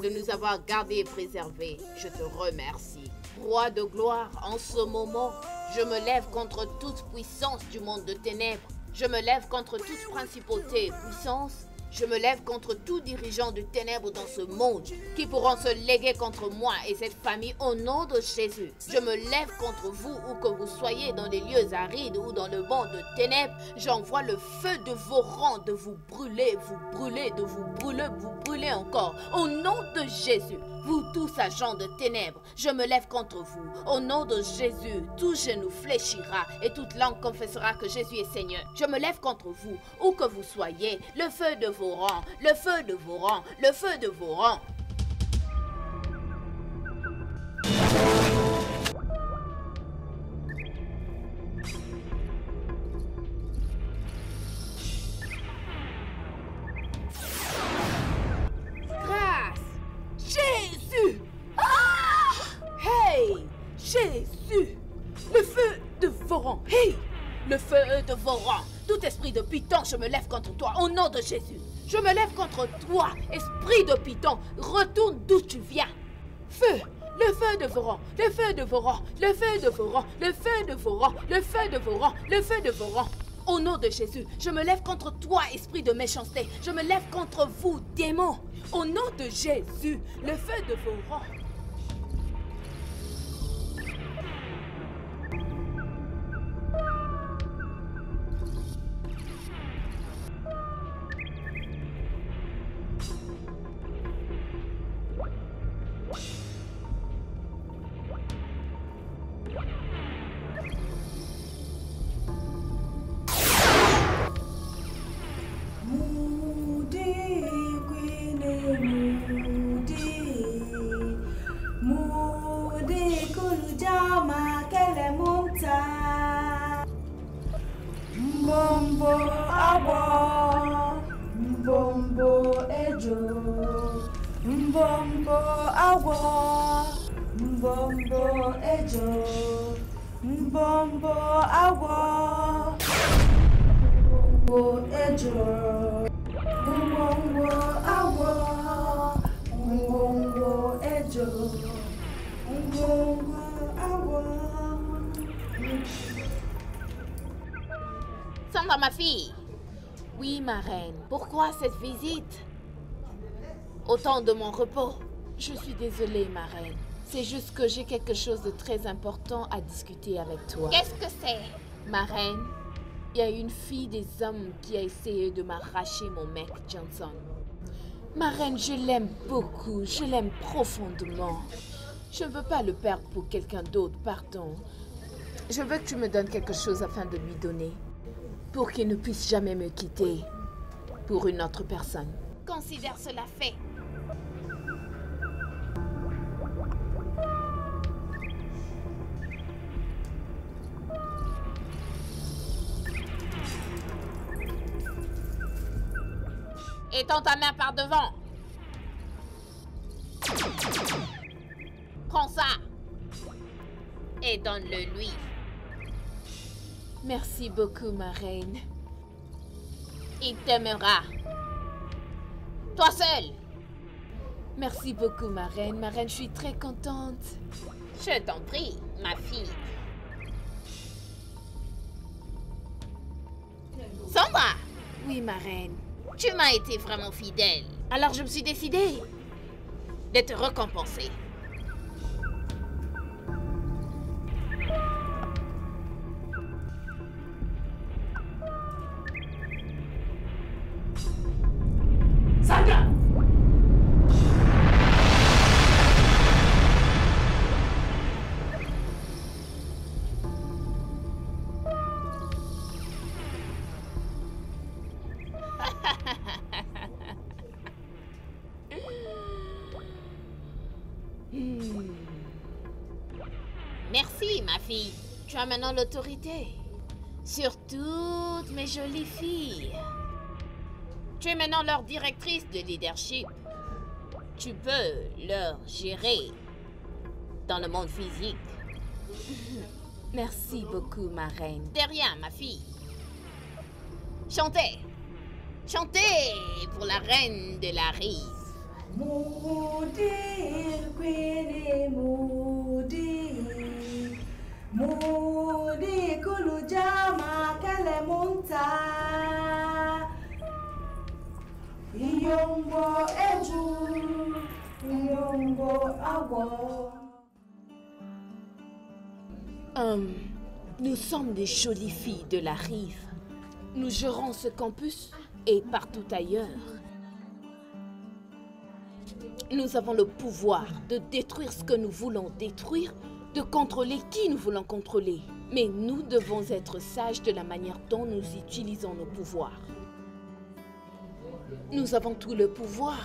de nous avoir gardés et préservés, je te remercie. Roi de gloire, en ce moment, je me lève contre toute puissance du monde de ténèbres. Je me lève contre toute principauté, puissance Je me lève contre tout dirigeant de ténèbres dans ce monde qui pourront se léguer contre moi et cette famille au nom de Jésus. Je me lève contre vous où que vous soyez dans les lieux arides ou dans le monde de ténèbres. J'envoie le feu de vos rangs de vous brûler, de vous brûler encore. Au nom de Jésus, vous tous agents de ténèbres, je me lève contre vous. Au nom de Jésus, tout genou fléchira et toute langue confessera que Jésus est Seigneur. Je me lève contre vous, où que vous soyez, le feu de vos rangs, le feu de vos rangs, le feu de vos rangs. Jésus! Ah! Hey! Jésus! Le feu de vos rangs! Hey! Le feu de vos rangs! Tout esprit de Python, je me lève contre toi au nom de Jésus! Je me lève contre toi, esprit de Python! Retourne d'où tu viens! Feu! Le feu de vos rangs! Le feu de vos rangs! Le feu de vos rangs! Le feu de vos rangs! Le feu de vos rangs! Le feu de vos rangs! Au nom de Jésus, je me lève contre toi, esprit de méchanceté. Je me lève contre vous, démons. Au nom de Jésus, le feu de vos rangs. Mbombo agbo, mbombo ejo, mbombo agbo, mbombo ejo, mbombo agbo, mbombo ejo, mbombo agbo, mbombo ejo, mbombo agbo. Sandra, ma fille. Oui, ma reine. Pourquoi cette visite? Au temps de mon repos. Je suis désolée, ma reine. C'est juste que j'ai quelque chose de très important à discuter avec toi. Qu'est-ce que c'est? Ma reine, il y a une fille des hommes qui a essayé de m'arracher mon mec, Johnson. Ma reine, je l'aime beaucoup. Je l'aime profondément. Je ne veux pas le perdre pour quelqu'un d'autre, pardon. Je veux que tu me donnes quelque chose afin de lui donner. Pour qu'il ne puisse jamais me quitter pour une autre personne. Considère cela fait. Étends ta main par devant. Prends ça. Et donne-le lui. Merci beaucoup, ma reine. Il t'aimera. Toi seule. Merci beaucoup, ma reine. Ma reine, je suis très contente. Je t'en prie, ma fille. Sandra! Oui, ma reine. Tu m'as été vraiment fidèle. Alors je me suis décidée de te récompenser. Sandra! Merci, ma fille. Tu as maintenant l'autorité sur toutes mes jolies filles. Tu es maintenant leur directrice de leadership. Tu peux leur gérer dans le monde physique. Merci beaucoup, ma reine. De rien, ma fille. Chantez. Chantez pour la reine de la rive. Moody, Queenie, Moody, Moody, Kulujama, Kelemunta, Yongo eju, yongo awa. Nous sommes des jolies filles de la rive. Nous gérons ce campus et partout ailleurs. Nous avons le pouvoir de détruire ce que nous voulons détruire, de contrôler qui nous voulons contrôler. Mais nous devons être sages de la manière dont nous utilisons nos pouvoirs. Nous avons tout le pouvoir.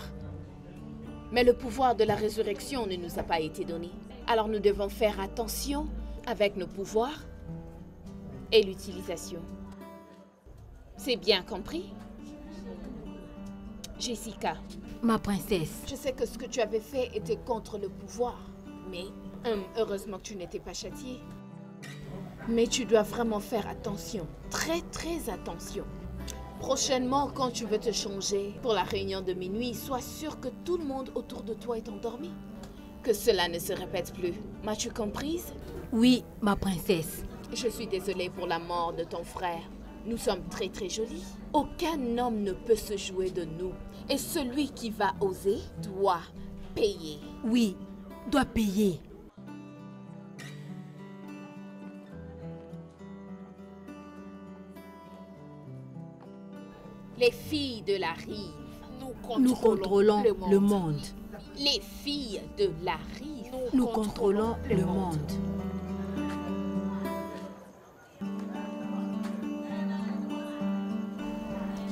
Mais le pouvoir de la résurrection ne nous a pas été donné. Alors nous devons faire attention avec nos pouvoirs et l'utilisation. C'est bien compris? Jessica. Ma princesse. Je sais que ce que tu avais fait était contre le pouvoir, mais heureusement que tu n'étais pas châtiée. Mais tu dois vraiment faire attention, très très attention. Prochainement, quand tu veux te changer pour la réunion de minuit, sois sûr que tout le monde autour de toi est endormi. Que cela ne se répète plus. M'as-tu comprise? Oui, ma princesse. Je suis désolée pour la mort de ton frère. Nous sommes très très jolis. Aucun homme ne peut se jouer de nous. Et celui qui va oser doit payer. Oui, doit payer. Les filles de la rive. Nous contrôlons le monde. Les filles de la rive. Nous contrôlons le monde.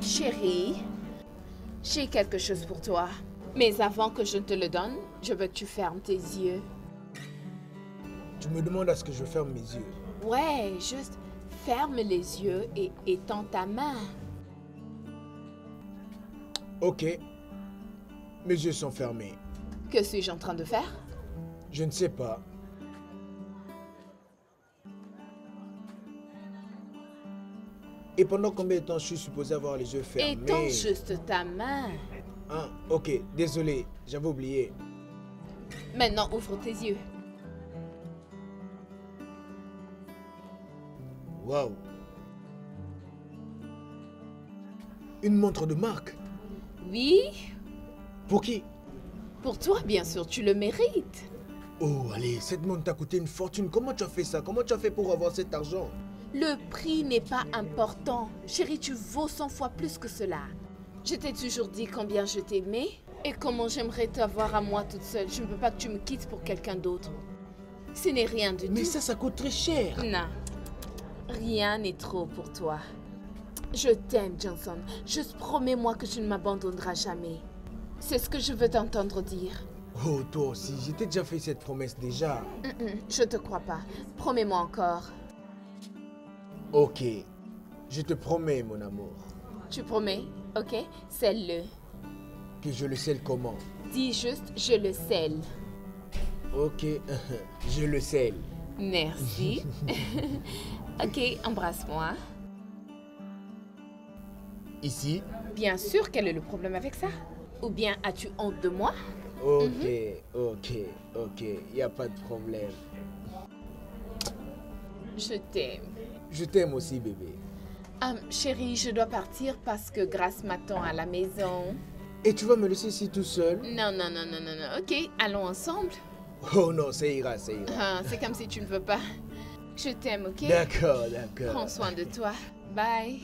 Chérie, j'ai quelque chose pour toi. Mais avant que je te le donne, je veux que tu fermes tes yeux. Tu me demandes à ce que je ferme mes yeux. Ouais, juste ferme les yeux et étends ta main. Ok. Mes yeux sont fermés. Que suis-je en train de faire? Je ne sais pas. Et pendant combien de temps je suis supposé avoir les yeux fermés? Étends juste ta main. Ah, ok. Désolé, j'avais oublié. Maintenant, ouvre tes yeux. Waouh. Une montre de marque? Oui? Pour qui? Pour toi, bien sûr, tu le mérites. Oh, allez, cette montre t'a coûté une fortune. Comment tu as fait ça? Comment tu as fait pour avoir cet argent? Le prix n'est pas important. Chérie, tu vaux 100 fois plus que cela. Je t'ai toujours dit combien je t'aimais et comment j'aimerais t'avoir à moi toute seule. Je ne veux pas que tu me quittes pour quelqu'un d'autre. Ce n'est rien du tout. Mais ça coûte très cher. Non. Rien n'est trop pour toi. Je t'aime, Johnson. Juste promets-moi que tu ne m'abandonneras jamais. C'est ce que je veux t'entendre dire. Oh, toi aussi, j'ai déjà fait cette promesse déjà. Je te crois pas. Promets-moi encore. Ok, je te promets, mon amour. Tu promets? Ok, scelle-le. Que je le scelle comment? Dis juste, je le scelle. Ok, je le scelle. Merci. Ok, embrasse-moi. Ici? Bien sûr, quel est le problème avec ça? Ou bien as-tu honte de moi? Ok, ok, y a pas de problème. Je t'aime. Je t'aime aussi, bébé. Chérie, je dois partir parce que Grace m'attend à la maison. Et tu vas me laisser ici tout seul? Non. Ok, allons ensemble. Oh non, ça ira, ça ira. Ah, c'est comme si tu ne veux pas. Je t'aime, ok? D'accord. Prends soin de toi. Bye.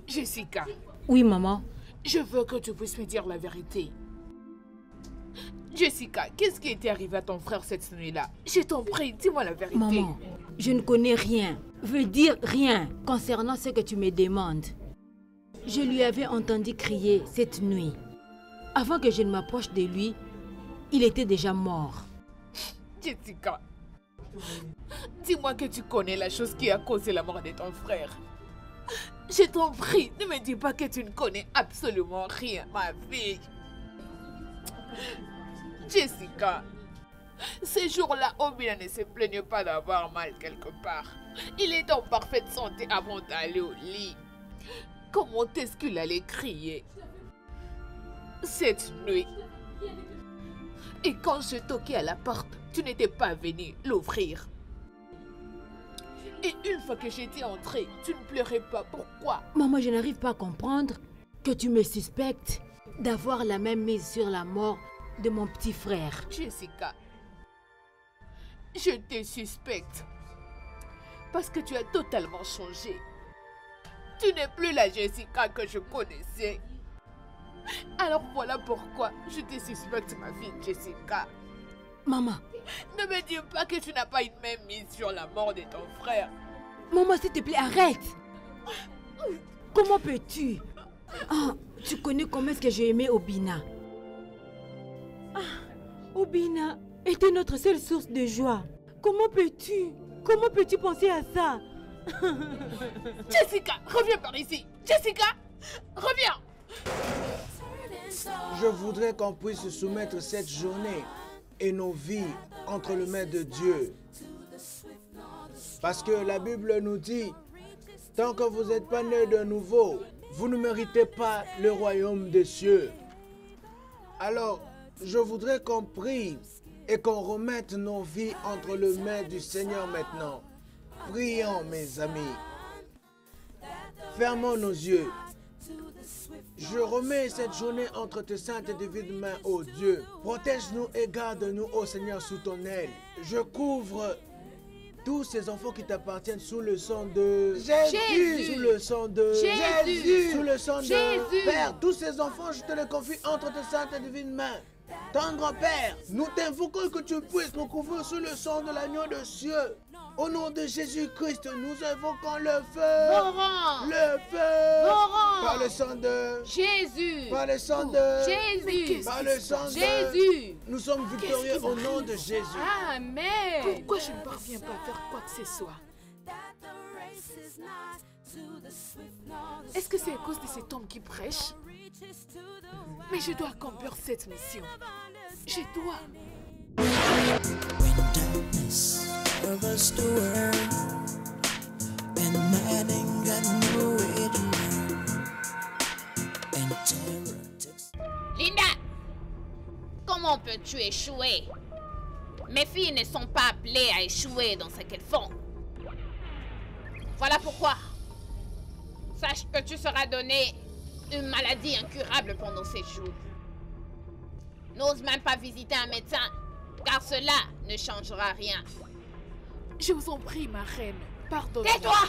Jessica, Oui, maman. je veux que tu puisses me dire la vérité. Jessica, qu'est-ce qui était arrivé à ton frère cette nuit-là? Je t'en prie, dis-moi la vérité. Maman, je ne connais rien. Veux dire rien concernant ce que tu me demandes. Je lui avais entendu crier cette nuit. Avant que je ne m'approche de lui, il était déjà mort. Jessica, dis-moi que tu connais la chose qui a causé la mort de ton frère. Je t'en prie, ne me dis pas que tu ne connais absolument rien, ma fille. Jessica, ces jours-là, Obina ne se plaignait pas d'avoir mal quelque part. Il est en parfaite santé avant d'aller au lit. comment est-ce qu'il allait crier cette nuit? Et quand je toquais à la porte, tu n'étais pas venu l'ouvrir. Et une fois que j'étais entrée, tu ne pleurais pas. Pourquoi? Maman, je n'arrive pas à comprendre que tu me suspectes d'avoir la même mise sur la mort de mon petit frère. Jessica, je te suspecte parce que tu as totalement changé. Tu n'es plus la Jessica que je connaissais. Alors voilà pourquoi je te suspecte, ma fille Jessica. Maman. Ne me dis pas que tu n'as pas une même mise sur la mort de ton frère. Maman, s'il te plaît, arrête. Comment peux-tu? Ah, tu connais comment est-ce que j'ai aimé Obina. Ah, Obina était notre seule source de joie. Comment peux-tu penser à ça? Jessica, reviens par ici. Jessica, reviens. Je voudrais qu'on puisse soumettre cette journée et nos vies entre les mains de Dieu. Parce que la Bible nous dit, tant que vous n'êtes pas nés de nouveau, vous ne méritez pas le royaume des cieux. Alors, je voudrais qu'on prie et qu'on remette nos vies entre les mains du Seigneur maintenant. Prions, mes amis. Fermons nos yeux. Je remets cette journée entre tes saintes et divines mains, ô Dieu. Protège-nous et garde-nous, ô Seigneur, sous ton aile. Je couvre tous ces enfants qui t'appartiennent sous le sang de Jésus, sous le sang de Jésus, sous le sang de Père. Tous ces enfants, je te les confie entre tes saintes et divines mains. Tendre Père, nous t'invoquons que tu puisses nous couvrir sous le sang de l'agneau de cieux. Au nom de Jésus-Christ, nous invoquons le feu. Mourant. Le feu. Mourant. Par le sang de Jésus. Par le sang de Jésus. Par le sang de Jésus. Nous sommes victorieux au nom de Jésus. Amen. Pourquoi je ne parviens pas à faire quoi que ce soit? Est-ce que c'est à cause de cet homme qui prêche? Mais je dois accomplir cette mission. Je dois. Linda, comment peux-tu échouer? Mes filles ne sont pas appelées à échouer dans ce qu'elles font. Voilà pourquoi. Sache que tu seras donné une maladie incurable pendant ces jours. N'ose même pas visiter un médecin, car cela ne changera rien. Je vous en prie, ma reine, pardonne-moi. Tais-toi!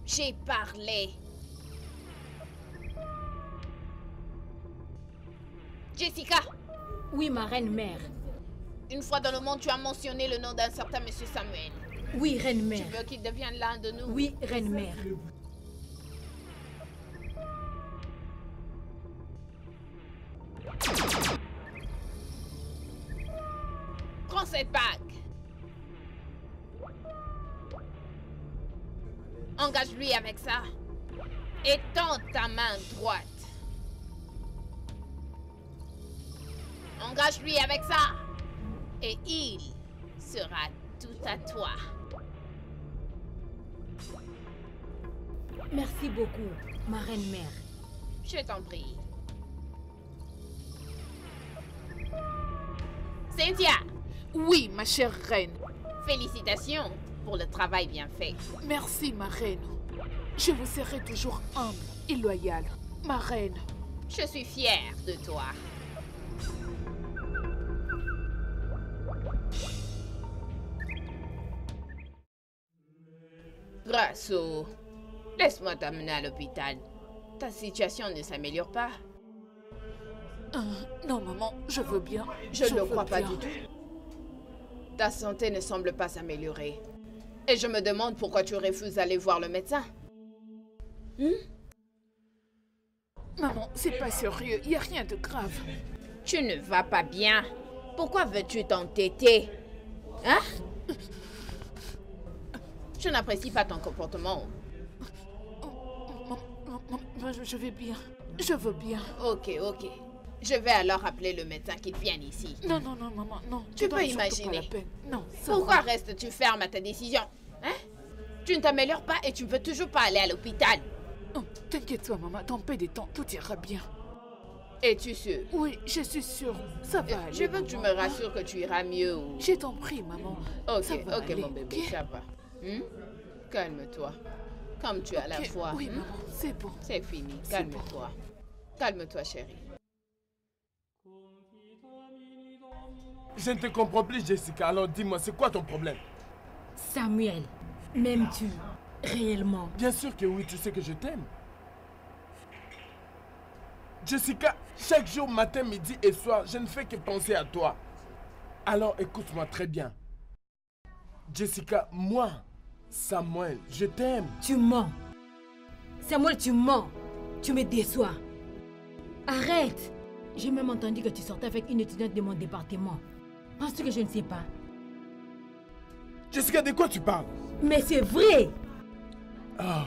J'ai parlé. Jessica! Oui, ma reine-mère. Une fois dans le monde, tu as mentionné le nom d'un certain monsieur Samuel. Oui, reine-mère. Tu veux qu'il devienne l'un de nous? Oui, reine-mère. Prends cette bague. Engage-lui avec ça. Et tends ta main droite. Engage-lui avec ça. Et il sera tout à toi. Merci beaucoup, ma reine-mère. Je t'en prie. Cynthia! Oui, ma chère reine. Félicitations pour le travail bien fait. Merci, ma reine. Je vous serai toujours humble et loyale, ma reine. Je suis fière de toi. Grasso, laisse-moi t'amener à l'hôpital. Ta situation ne s'améliore pas. Non, maman, je veux bien. Je ne le crois pas du tout. Ta santé ne semble pas s'améliorer. Et je me demande pourquoi tu refuses d'aller voir le médecin. Maman, c'est pas sérieux, il n'y a rien de grave. Tu ne vas pas bien. Pourquoi veux-tu t'entêter? Hein? Je n'apprécie pas ton comportement. Je vais bien. Je veux bien. Ok. Je vais alors appeler le médecin qu'il vienne ici. Non, maman, non. Tu peux imaginer. Non, pourquoi restes-tu ferme à ta décision? Hein? Tu ne t'améliores pas et tu ne veux toujours pas aller à l'hôpital. T'inquiète pas, maman, dans peu de temps, tout ira bien. Es-tu sûr? Oui, je suis sûre. Ça va aller. Je veux que tu me rassures que tu iras mieux ou... Je t'en prie, maman. Ok, Ça va ok, aller, mon bébé, ok? ça va. Calme-toi. Comme tu as la foi. Oui, maman, c'est bon. C'est fini, C'est calme-toi. Calme-toi, chérie. Je ne te comprends plus, Jessica. Alors dis-moi, c'est quoi ton problème? Samuel, m'aimes-tu réellement? Bien sûr que oui, tu sais que je t'aime. Jessica, chaque jour, matin, midi et soir, je ne fais que penser à toi. Alors écoute-moi très bien. Jessica, moi, Samuel, je t'aime. Tu mens. Samuel, tu mens. Tu me déçois. Arrête. J'ai même entendu que tu sortais avec une étudiante de mon département. Penses-tu que je ne sais pas? Jessica, de quoi tu parles? Mais c'est vrai. Oh.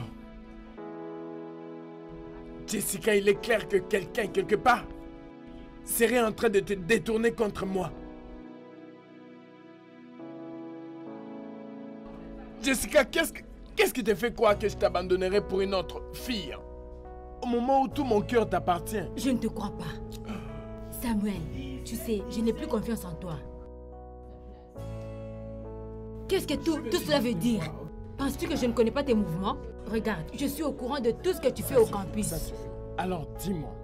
Jessica, il est clair que quelqu'un, quelque part, serait en train de te détourner contre moi. Jessica, qu'est-ce qui te fait croire que je t'abandonnerai pour une autre fille? Au moment où tout mon cœur t'appartient. Je ne te crois pas. Samuel, tu sais, je n'ai plus confiance en toi. Qu'est-ce que tout cela veut dire? Penses-tu que je ne connais pas tes mouvements? Regarde, je suis au courant de tout ce que tu fais au campus. Ça suffit. Alors dis-moi,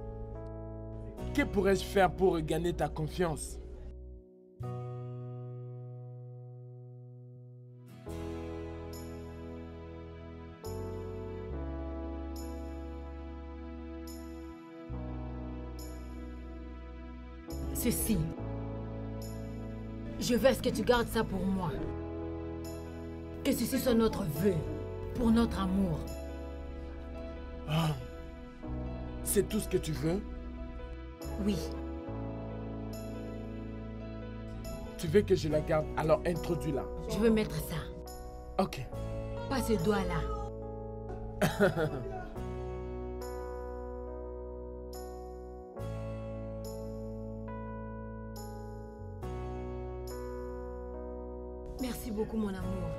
que pourrais-je faire pour regagner ta confiance? Ceci. Je veux à ce que tu gardes ça pour moi. Que ceci soit notre vœu, pour notre amour. Ah, c'est tout ce que tu veux? Oui. Tu veux que je la garde? Alors introduis-la. Je veux mettre ça. Ok. Pas ce doigt-là. Merci beaucoup, mon amour.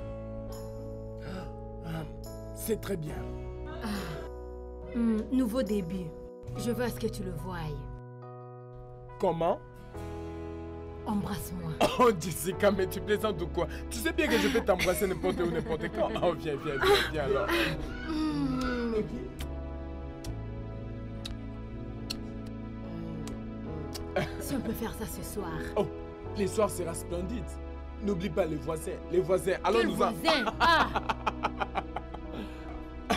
C'est très bien. Nouveau début. Je veux à ce que tu le voies. Comment? Embrasse-moi. Oh, Jessica, mais tu plaisantes ou quoi? Tu sais bien que je peux t'embrasser n'importe où, n'importe quand. Oh, viens alors. Si on peut faire ça ce soir. Oh, les soirs sera splendide. N'oublie pas les voisins. Les voisins. Alors Quel nous voisin? Ah!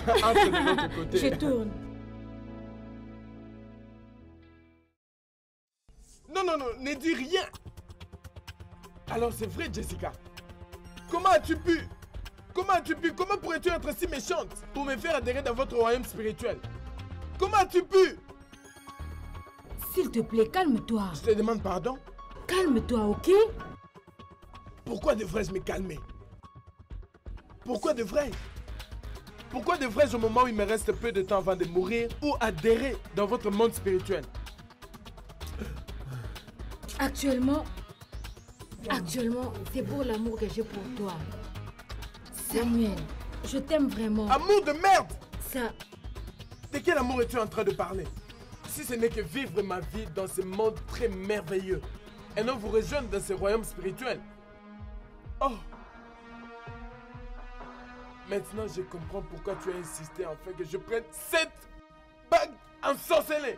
Entre de l'autre côté. Je tourne. Non, ne dis rien. Alors c'est vrai, Jessica. Comment as-tu pu? Comment pourrais-tu être si méchante pour me faire adhérer dans votre royaume spirituel? Comment as-tu pu? S'il te plaît, calme-toi. Je te demande pardon. Calme-toi, ok? Pourquoi devrais-je me calmer? Pourquoi devrais-je? Pourquoi devrais-je au moment où il me reste peu de temps avant de mourir ou adhérer dans votre monde spirituel? Actuellement, c'est pour l'amour que j'ai pour toi. Samuel, je t'aime vraiment. Amour de merde! Ça... De quel amour es-tu en train de parler? Si ce n'est que vivre ma vie dans ce monde très merveilleux et non vous rejoindre dans ce royaume spirituel. Oh! Maintenant, je comprends pourquoi tu as insisté afin que je prenne cette bague ensorcelée.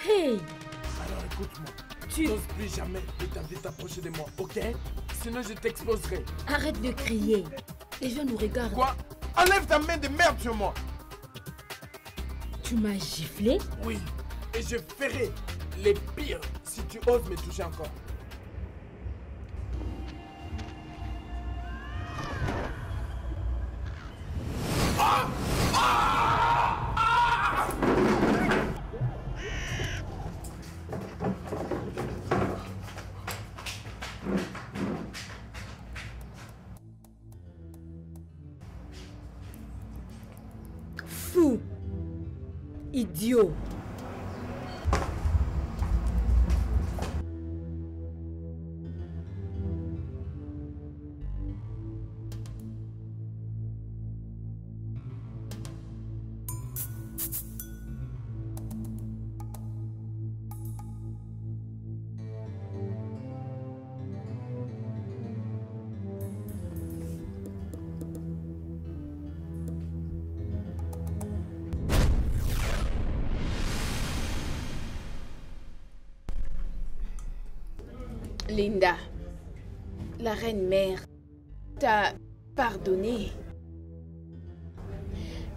Hey! Alors écoute-moi. Tu n'oses plus jamais de t'approcher de moi, ok? Sinon je t'exposerai. Arrête de crier. Les gens nous regardent. Quoi? Enlève ta main de merde sur moi. Tu m'as giflé? Oui. Et je ferai les pires si tu oses me toucher encore. Fou! Idiot! Linda, la reine-mère t'a pardonné.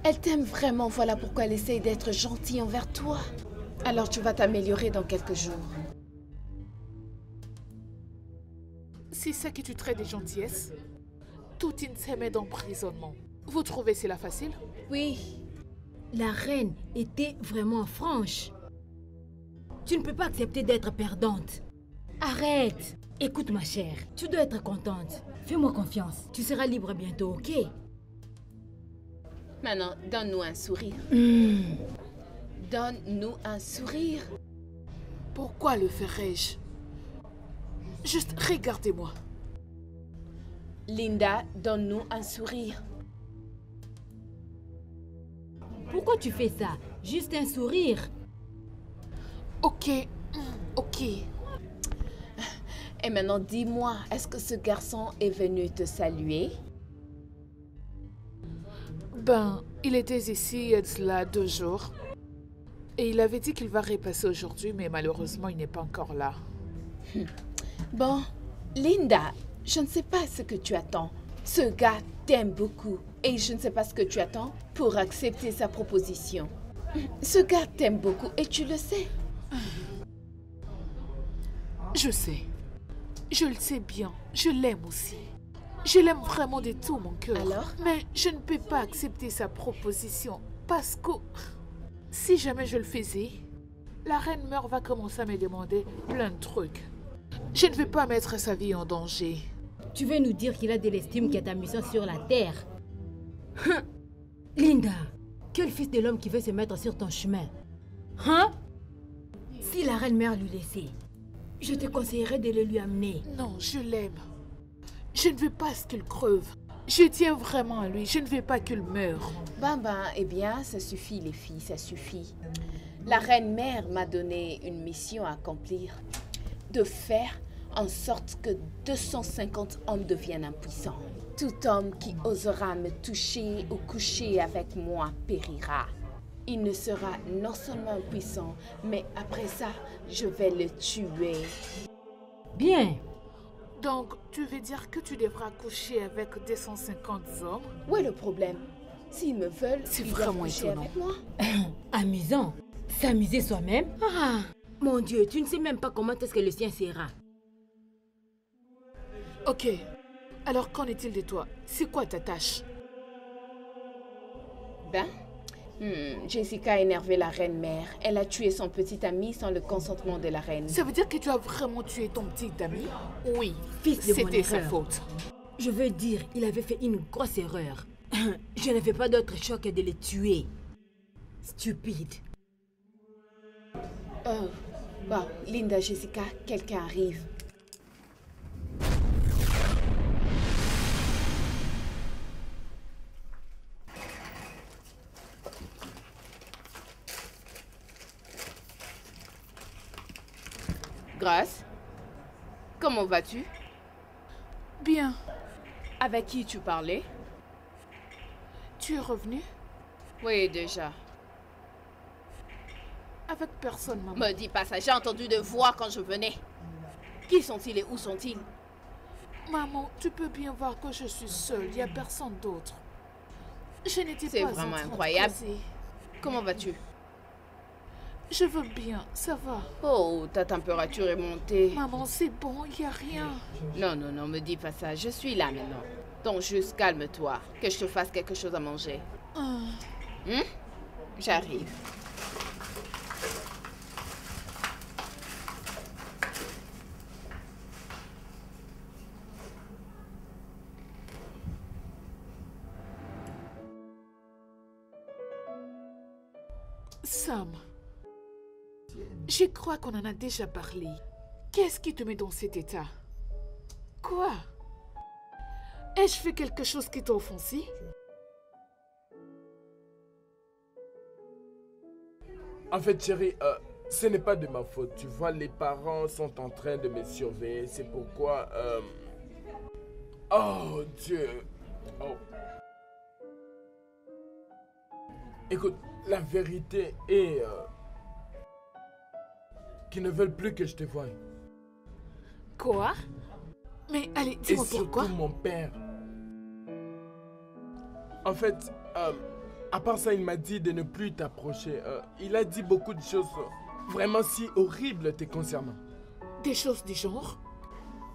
Elle t'aime vraiment, voilà pourquoi elle essaye d'être gentille envers toi. Alors tu vas t'améliorer dans quelques jours. C'est ça que tu traites de gentillesse? Toute une semaine d'emprisonnement. Vous trouvez cela facile? Oui. La reine était vraiment franche. Tu ne peux pas accepter d'être perdante. Arrête. Écoute ma chère, tu dois être contente. Fais-moi confiance. Tu seras libre bientôt, ok? Maintenant, donne-nous un sourire. Donne-nous un sourire. Pourquoi le ferais-je? Juste regardez-moi. Linda, donne-nous un sourire. Pourquoi tu fais ça? Juste un sourire. Ok, ok. Et maintenant, dis-moi, est-ce que ce garçon est venu te saluer? Ben, il était ici il y a de cela 2 jours. Et il avait dit qu'il va repasser aujourd'hui, mais malheureusement, il n'est pas encore là. Bon, Linda, je ne sais pas ce que tu attends. Ce gars t'aime beaucoup et je ne sais pas ce que tu attends pour accepter sa proposition. Ce gars t'aime beaucoup et tu le sais. Je sais. Je le sais bien. Je l'aime aussi. Je l'aime vraiment de tout mon cœur. Alors? Mais je ne peux pas accepter sa proposition parce que si jamais je le faisais, la reine-mère va commencer à me demander plein de trucs. Je ne veux pas mettre sa vie en danger. Tu veux nous dire qu'il a de l'estime qui est ta mission sur la terre? Linda, quel fils de l'homme qui veut se mettre sur ton chemin? Hein? Si la reine-mère lui laissait, je te conseillerais de le lui amener. Non, je l'aime. Je ne veux pas qu'il creve. Je tiens vraiment à lui. Je ne veux pas qu'il meure. Ben, eh bien, ça suffit les filles, ça suffit. La reine-mère m'a donné une mission à accomplir. De faire en sorte que 250 hommes deviennent impuissants. Tout homme qui osera me toucher ou coucher avec moi périra. Il ne sera non seulement impuissant, mais après ça, je vais le tuer. Bien. Donc, tu veux dire que tu devras coucher avec 250 hommes? Où est le problème? S'ils me veulent, c'est ils doivent vraiment coucher étonnant. avec moi. Amusant. S'amuser soi-même? Ah, mon Dieu, tu ne sais même pas comment est-ce que le sien sera. Ok. Alors, qu'en est-il de toi? C'est quoi ta tâche? Jessica a énervé la reine-mère. Elle a tué son petit ami sans le consentement de la reine. Ça veut dire que tu as vraiment tué ton petit ami? Oui, Fils de mon c'était sa erreur. faute. Je veux dire, il avait fait une grosse erreur. Je n'avais pas d'autre choix que de le tuer. Stupide. Oh, bon, Linda, Jessica, quelqu'un arrive. Grace, comment vas-tu? Bien. Avec qui tu parlais? Tu es revenu? Oui, déjà. Avec personne, maman. Me dis pas ça, j'ai entendu de voix quand je venais. Qui sont-ils et où sont-ils? Maman, tu peux bien voir que je suis seule. Il n'y a personne d'autre. Je n'étais pas C'est en vraiment train de incroyable. causer. Comment vas-tu? Je veux bien, ça va. Oh, ta température est montée. Maman, c'est bon, il n'y a rien. Non, me dis pas ça. Je suis là maintenant. Donc juste calme-toi. Que je te fasse quelque chose à manger. J'arrive. Sam, je crois qu'on en a déjà parlé. Qu'est-ce qui te met dans cet état? Quoi? Ai-je fait quelque chose qui t'a offensé? En fait, chérie, ce n'est pas de ma faute. Tu vois, les parents sont en train de me surveiller. C'est pourquoi... Oh, Dieu. Oh. Écoute, la vérité est... qu'ils ne veulent plus que je te voie. Quoi? Mais allez, Et dis-moi surtout pourquoi. mon père. En fait, à part ça, il m'a dit de ne plus t'approcher. Il a dit beaucoup de choses vraiment si horribles te concernant. Des choses du genre?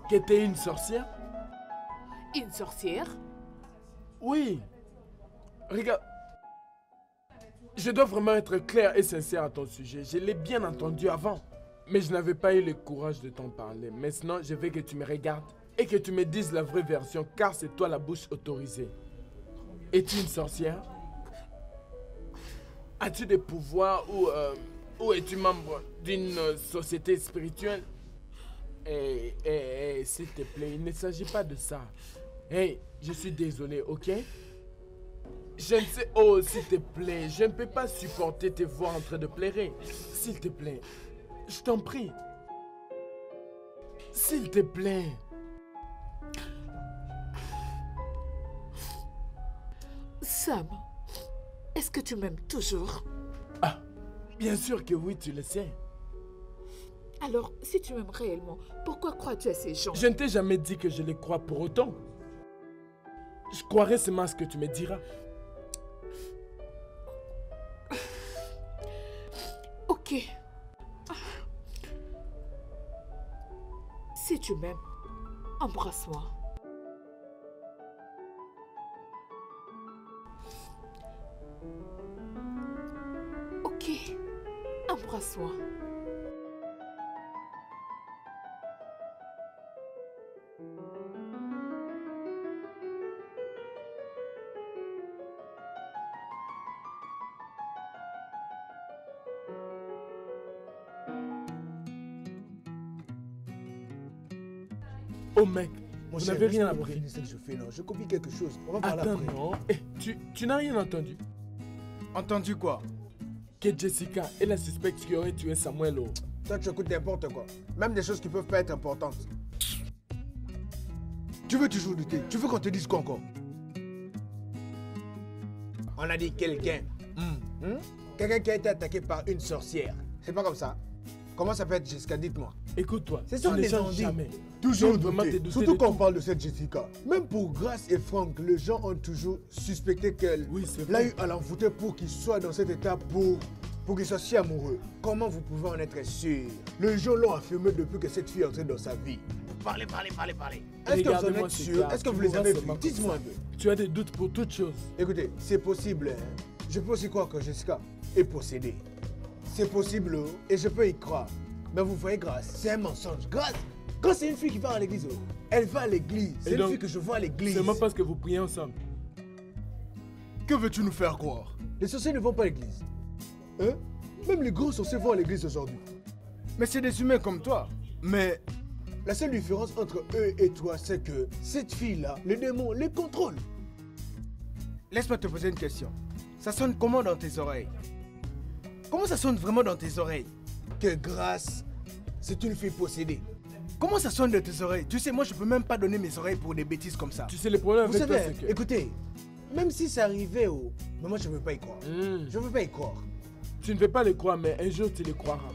Que t'es une sorcière? Une sorcière? Oui. Regarde. Je dois vraiment être clair et sincère à ton sujet. Je l'ai bien entendu avant. Mais je n'avais pas eu le courage de t'en parler. Maintenant, je veux que tu me regardes et que tu me dises la vraie version, car c'est toi la bouche autorisée. Es-tu une sorcière? As-tu des pouvoirs ou es-tu membre d'une société spirituelle? S'il te plaît, il ne s'agit pas de ça. Hey, je suis désolé, ok? Je ne sais... Oh, s'il te plaît, je ne peux pas supporter te voir en train de pleurer. S'il te plaît, je t'en prie. S'il te plaît. Sam, est-ce que tu m'aimes toujours? Ah, bien sûr que oui, tu le sais. Alors, si tu m'aimes réellement, pourquoi crois-tu à ces gens? Je ne t'ai jamais dit que je les crois pour autant. Je croirai seulement à ce que tu me diras. Ok. Si tu m'aimes, embrasse-moi. Ok, embrasse-moi. Oh mec, Mon vous cher, n'avez rien laisse-moi appris. finir ce que je fais, non. Je copie quelque chose. On va parler Attends, après. non. Eh, tu n'as rien entendu? Entendu quoi? Que Jessica est la suspecte qui aurait tué Samuel. Oh. Toi, tu écoutes n'importe quoi. Même des choses qui peuvent pas être importantes. Tu veux toujours douter. Tu veux qu'on te dise quoi encore? On a dit quelqu'un. Quelqu'un qui a été attaqué par une sorcière. C'est pas comme ça. Comment ça peut être, Jessica? Dites-moi. Écoute-toi, C'est tu ça ne les changes ondits. jamais. Toujours Donc, vraiment, douter. t'es douté Surtout de quand tout. on parle de cette Jessica. Même pour Grace et Frank, les gens ont toujours suspecté qu'elle l'a eu à l'envoûter pour qu'il soit dans cet état pour qu'il soit si amoureux. Comment vous pouvez en être sûr? Les gens l'ont affirmé depuis que cette fille est entrée dans sa vie. Parlez. Est-ce que vous en Regardez-moi êtes ces sûr? gars, Est-ce que tu vous les vois avez seulement vus? comme Dites-moi ça. un peu. Tu as des doutes pour toute chose. Écoutez, c'est possible. Je peux aussi croire que Jessica est possédée. C'est possible et je peux y croire. Mais vous voyez, Grace, c'est un mensonge. Grace, c'est une fille qui va à l'église. Elle va à l'église. C'est Et une donc, fille que je vois à l'église. Seulement parce que vous priez ensemble. Que veux-tu nous faire croire? Les sorciers ne vont pas à l'église. Hein? Même les gros sorciers vont à l'église aujourd'hui. Mais c'est des humains comme toi. Mais La seule différence entre eux et toi, c'est que cette fille-là, les démons les contrôlent. laisse-moi te poser une question. Ça sonne comment dans tes oreilles? Comment ça sonne vraiment dans tes oreilles? Que Grace, c'est une fille possédée. Comment ça sonne de tes oreilles? Tu sais, moi je peux même pas donner mes oreilles pour des bêtises comme ça. Tu sais, le problème Vous avec toi, savez, c'est que... écoutez, même si ça arrivait, mais moi je ne veux pas y croire. Je ne veux pas y croire. Tu ne veux pas les croire, mais un jour tu les croiras.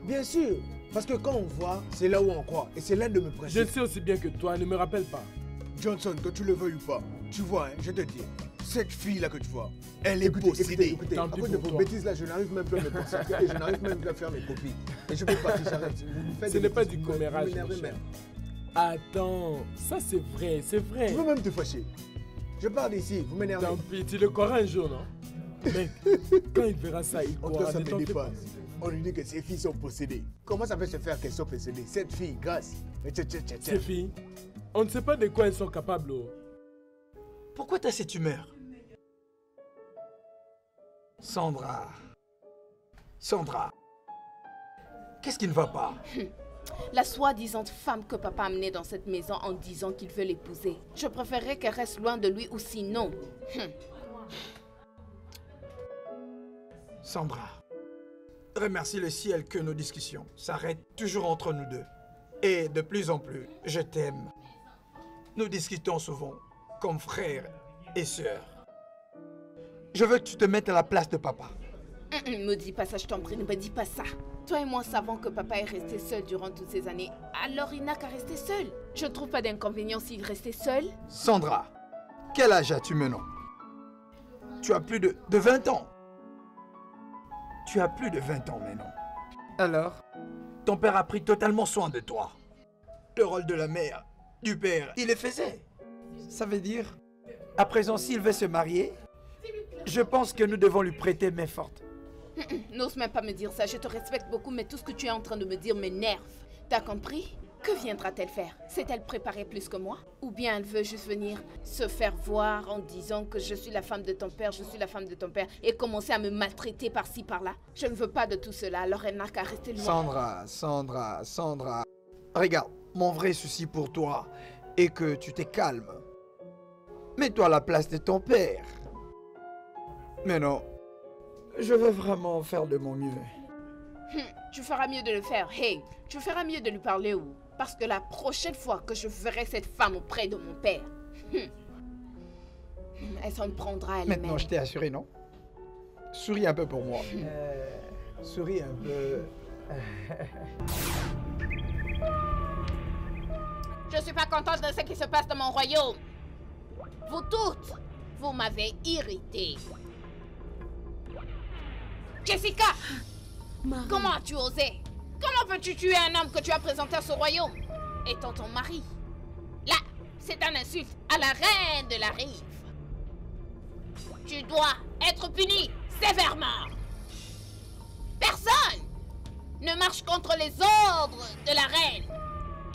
Bien sûr, parce que quand on voit, c'est là où on croit. Et c'est l'un de mes principes. Je sais aussi bien que toi, ne me rappelle pas. Johnson, que tu le veuilles ou pas, tu vois, je te dis, cette fille-là que tu vois, elle est Écoutez, possédée. écoutez, Tant à pis cause de pour vos toi. bêtises là, je n'arrive même plus à me concentrer et je n'arrive même plus à faire mes copies. Et je peux partir, j'arrête. Vous faites Ce des n'est pas bêtises, du vous commérage, m'énervez mon cher. même. Attends, ça c'est vrai, c'est vrai. Tu peux même te fâcher. Je pars d'ici, vous m'énervez. Tant pis, tu le croiras un jour, non? Mec, quand il verra ça, il En tout cas, croira. ça Ne me t'en fais pas. dépasse. On lui dit que ces filles sont possédées. Comment ça peut se faire qu'elles sont possédées? Cette fille, Grace. Mais tiens. Ces filles, on ne sait pas de quoi elles sont capables. Oh. Pourquoi t'as cette humeur? Sandra. Qu'est-ce qui ne va pas? La soi-disant femme que papa a amenée dans cette maison en disant qu'il veut l'épouser. Je préférerais qu'elle reste loin de lui ou sinon. Sandra, remercie le ciel que nos discussions s'arrêtent toujours entre nous deux. Et de plus en plus, je t'aime. Nous discutons souvent comme frères et sœurs. Je veux que tu te mettes à la place de papa. Me dis pas ça, je t'en prie, ne me dis pas ça. Toi et moi savons que papa est resté seul durant toutes ces années. Alors il n'a qu'à rester seul. Je ne trouve pas d'inconvénient s'il restait seul. Sandra, quel âge as-tu maintenant? Tu as plus de 20 ans. Tu as plus de 20 ans maintenant. Alors? Ton père a pris totalement soin de toi. Le rôle de la mère, du père, il le faisait. Ça veut dire, à présent, s'il veut se marier, je pense que nous devons lui prêter main forte. N'ose même pas me dire ça, je te respecte beaucoup, mais tout ce que tu es en train de me dire m'énerve. T'as compris? Que viendra-t-elle faire? S'est-elle préparée plus que moi? Ou bien elle veut juste venir se faire voir en disant que je suis la femme de ton père, je suis la femme de ton père, et commencer à me maltraiter par-ci, par-là? Je ne veux pas de tout cela, alors elle n'a qu'à rester loin. Sandra. Regarde, mon vrai souci pour toi est que tu te calmes. Mets-toi à la place de ton père. Mais non, je veux vraiment faire de mon mieux. Tu feras mieux de le faire. Hey, tu feras mieux de lui parler où? Parce que la prochaine fois que je verrai cette femme auprès de mon père, elle s'en prendra elle-même. Maintenant, je t'ai assuré, non? Souris un peu pour moi. Souris un peu. Je suis pas contente de ce qui se passe dans mon royaume. Vous toutes, vous m'avez irritée. Jessica! Marie. Comment as-tu osé? Comment peux-tu tuer un homme que tu as présenté à ce royaume, étant ton mari? Là, c'est un insulte à la reine de la rive. Tu dois être puni sévèrement. Personne ne marche contre les ordres de la reine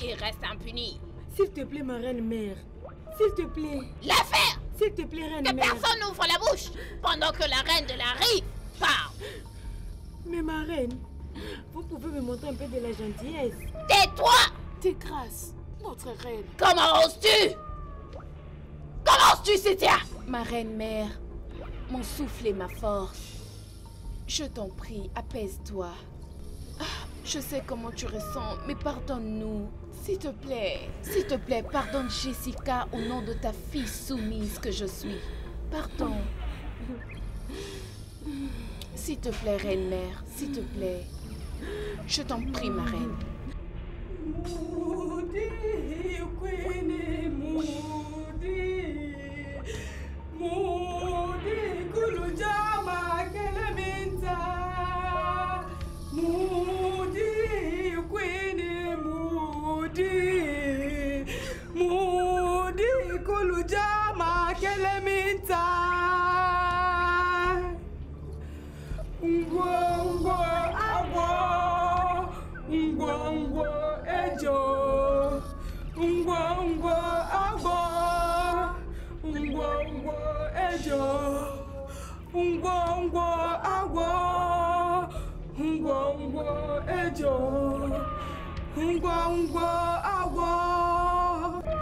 et reste impuni. S'il te plaît, ma reine mère. S'il te plaît. L'affaire! S'il te plaît, reine Que mère. personne n'ouvre la bouche pendant que la reine de la rive parle. Mais ma reine, vous pouvez me montrer un peu de la gentillesse. Tais-toi! Tes grâces, notre reine. Comment oses-tu? Comment oses-tu, Cynthia? Ma reine mère, mon souffle est ma force. Je t'en prie, apaise-toi. Ah, je sais comment tu ressens, mais pardonne-nous. S'il te plaît, pardonne Jessica au nom de ta fille soumise que je suis. Pardon. S'il te plaît, reine-mère, s'il te plaît. Je t'en prie, ma reine.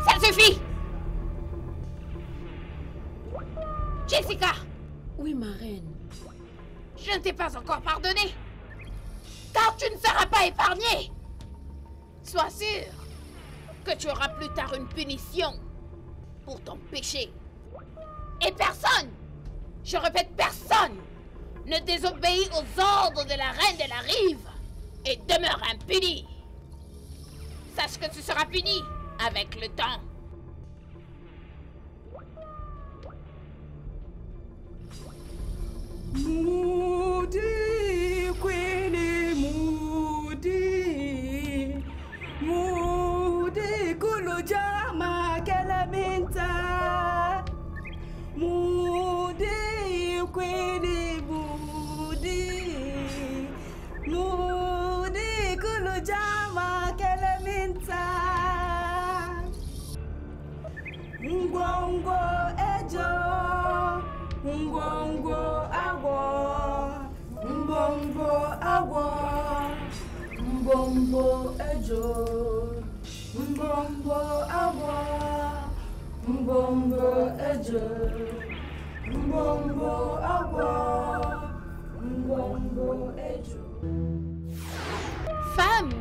Ça suffit! Jessica! Oui, ma reine. Je ne t'ai pas encore pardonné. Car tu ne seras pas épargnée. Sois sûr que tu auras plus tard une punition pour ton péché. Et personne, je répète personne, ne désobéit aux ordres de la reine de la rive et demeure impuni. Sache que tu seras puni avec le temps. Moody, Queenie, Moody, Moody, Kulujama, Kalaminta, Moody, Queenie, Moody, Moody, Kulujama, Kalaminta, Ngongo Ejo. Mbongo agwo, mbongo agwo, mbongo ejo, mbongo agwo, mbongo ejo, mbongo agwo, mbongo ejo. Femme,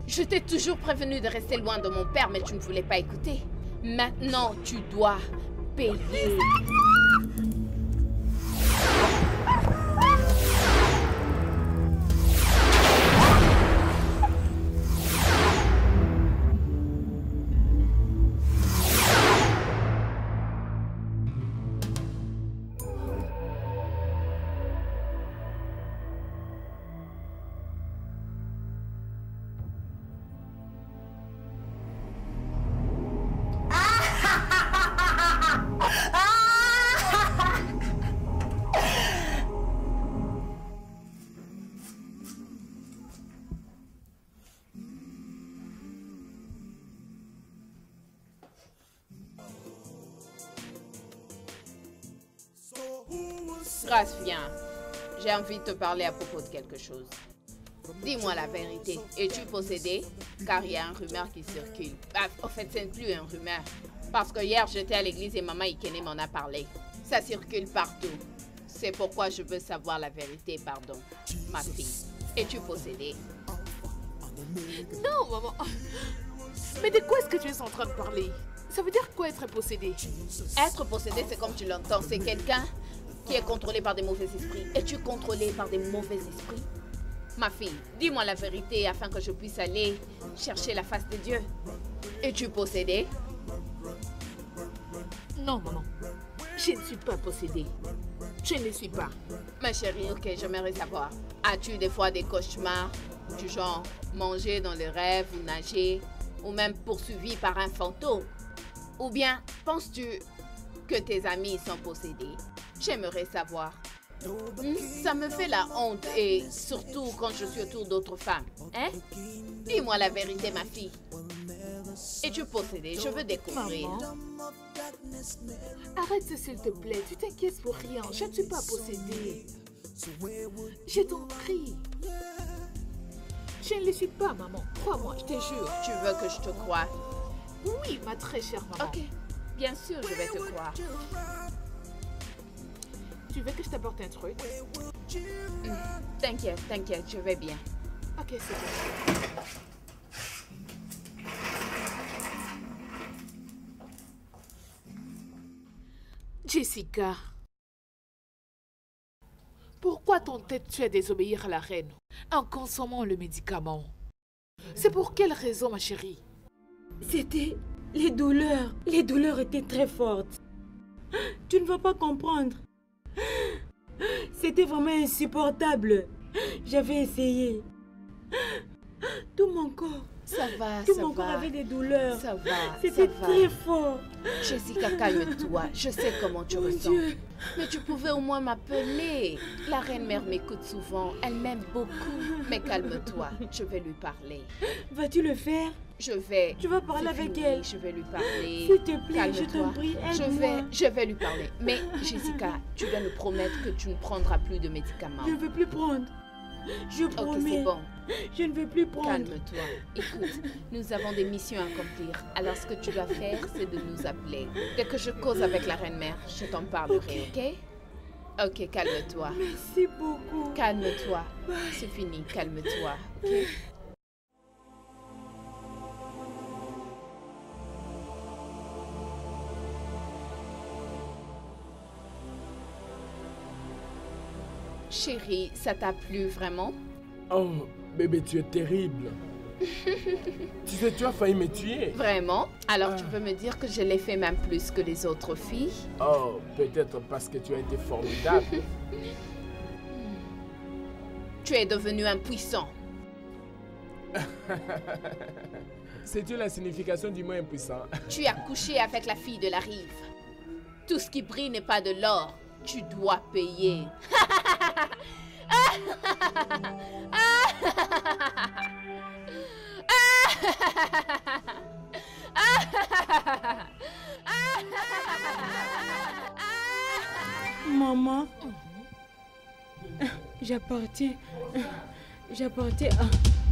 je t'ai toujours prévenu de rester loin de mon père, mais tu ne voulais pas écouter. Maintenant, tu dois payer. Grâce, viens. J'ai envie de te parler à propos de quelque chose. Dis-moi la vérité. Es-tu possédé? Car il y a une rumeur qui circule. En fait, ce n'est plus une rumeur. Parce que hier, j'étais à l'église et maman Ikene m'en a parlé. Ça circule partout. C'est pourquoi je veux savoir la vérité, pardon. Ma fille, es-tu possédée? Non, maman. Mais de quoi est-ce que tu es en train de parler? Ça veut dire quoi être possédé? Être possédé, c'est comme tu l'entends. C'est quelqu'un qui est contrôlé par des mauvais esprits. Es-tu contrôlé par des mauvais esprits? Ma fille, dis-moi la vérité afin que je puisse aller chercher la face de Dieu. Es-tu possédée? Non, maman. Je ne suis pas possédée. Je ne le suis pas. Ma chérie, ok, j'aimerais savoir. As-tu des fois des cauchemars du genre manger dans les rêves ou nager ou même poursuivi par un fantôme? Ou bien penses-tu que tes amis sont possédés? J'aimerais savoir. Ça me fait la honte et surtout quand je suis autour d'autres femmes. Hein? Dis-moi la vérité, ma fille. Es-tu possédée? Je veux découvrir. Maman. Arrête, s'il te plaît. Tu t'inquiètes pour rien. Je ne suis pas possédée. Je t'en prie. Je ne le suis pas, maman. Crois-moi, je te jure. Tu veux que je te croie? Oui, ma très chère maman. Ok, bien sûr, je vais te croire. Tu veux que je t'apporte un truc? T'inquiète, t'inquiète, je vais bien. Ok, c'est bon. Jessica, pourquoi tentes-tu à désobéir à la reine en consommant le médicament? C'est pour quelle raison, ma chérie? C'était les douleurs. Les douleurs étaient très fortes. Tu ne vas pas comprendre. C'était vraiment insupportable. J'avais essayé. Tout mon corps. Ça va, Tout ça mon corps va. avait des douleurs. Ça va, C'était ça va. très fort. Jessica, calme-toi. Je sais comment tu Mon ressens. Dieu. Mais tu pouvais au moins m'appeler. La reine-mère m'écoute souvent. Elle m'aime beaucoup. Mais calme-toi. Je vais lui parler. Vas-tu le faire? Je vais. Tu vas parler C'est avec fini, elle. Je vais lui parler. S'il te plaît, je Calme-toi. t'en prie, Je aide-moi. vais lui parler. Mais Jessica, tu dois me promettre que tu ne prendras plus de médicaments. Je ne veux plus prendre. Je Ok, promets. c'est bon. Je ne veux plus prendre. Calme-toi. Écoute, nous avons des missions à accomplir. Alors, ce que tu dois faire, c'est de nous appeler. Dès que je cause avec la reine-mère, je t'en parlerai, ok? Ok, calme-toi. Merci beaucoup. Calme-toi. C'est fini, calme-toi, ok? Chérie, ça t'a plu vraiment? Oh, bébé, tu es terrible. Tu sais, tu as failli me tuer. Vraiment? Alors tu peux me dire que je l'ai fait même plus que les autres filles? Oh, peut-être parce que tu as été formidable. Tu es devenu impuissant. Sais-tu la signification du mot impuissant? Tu as couché avec la fille de la rive. Tout ce qui brille n'est pas de l'or. Tu dois payer. Maman, j'appartiens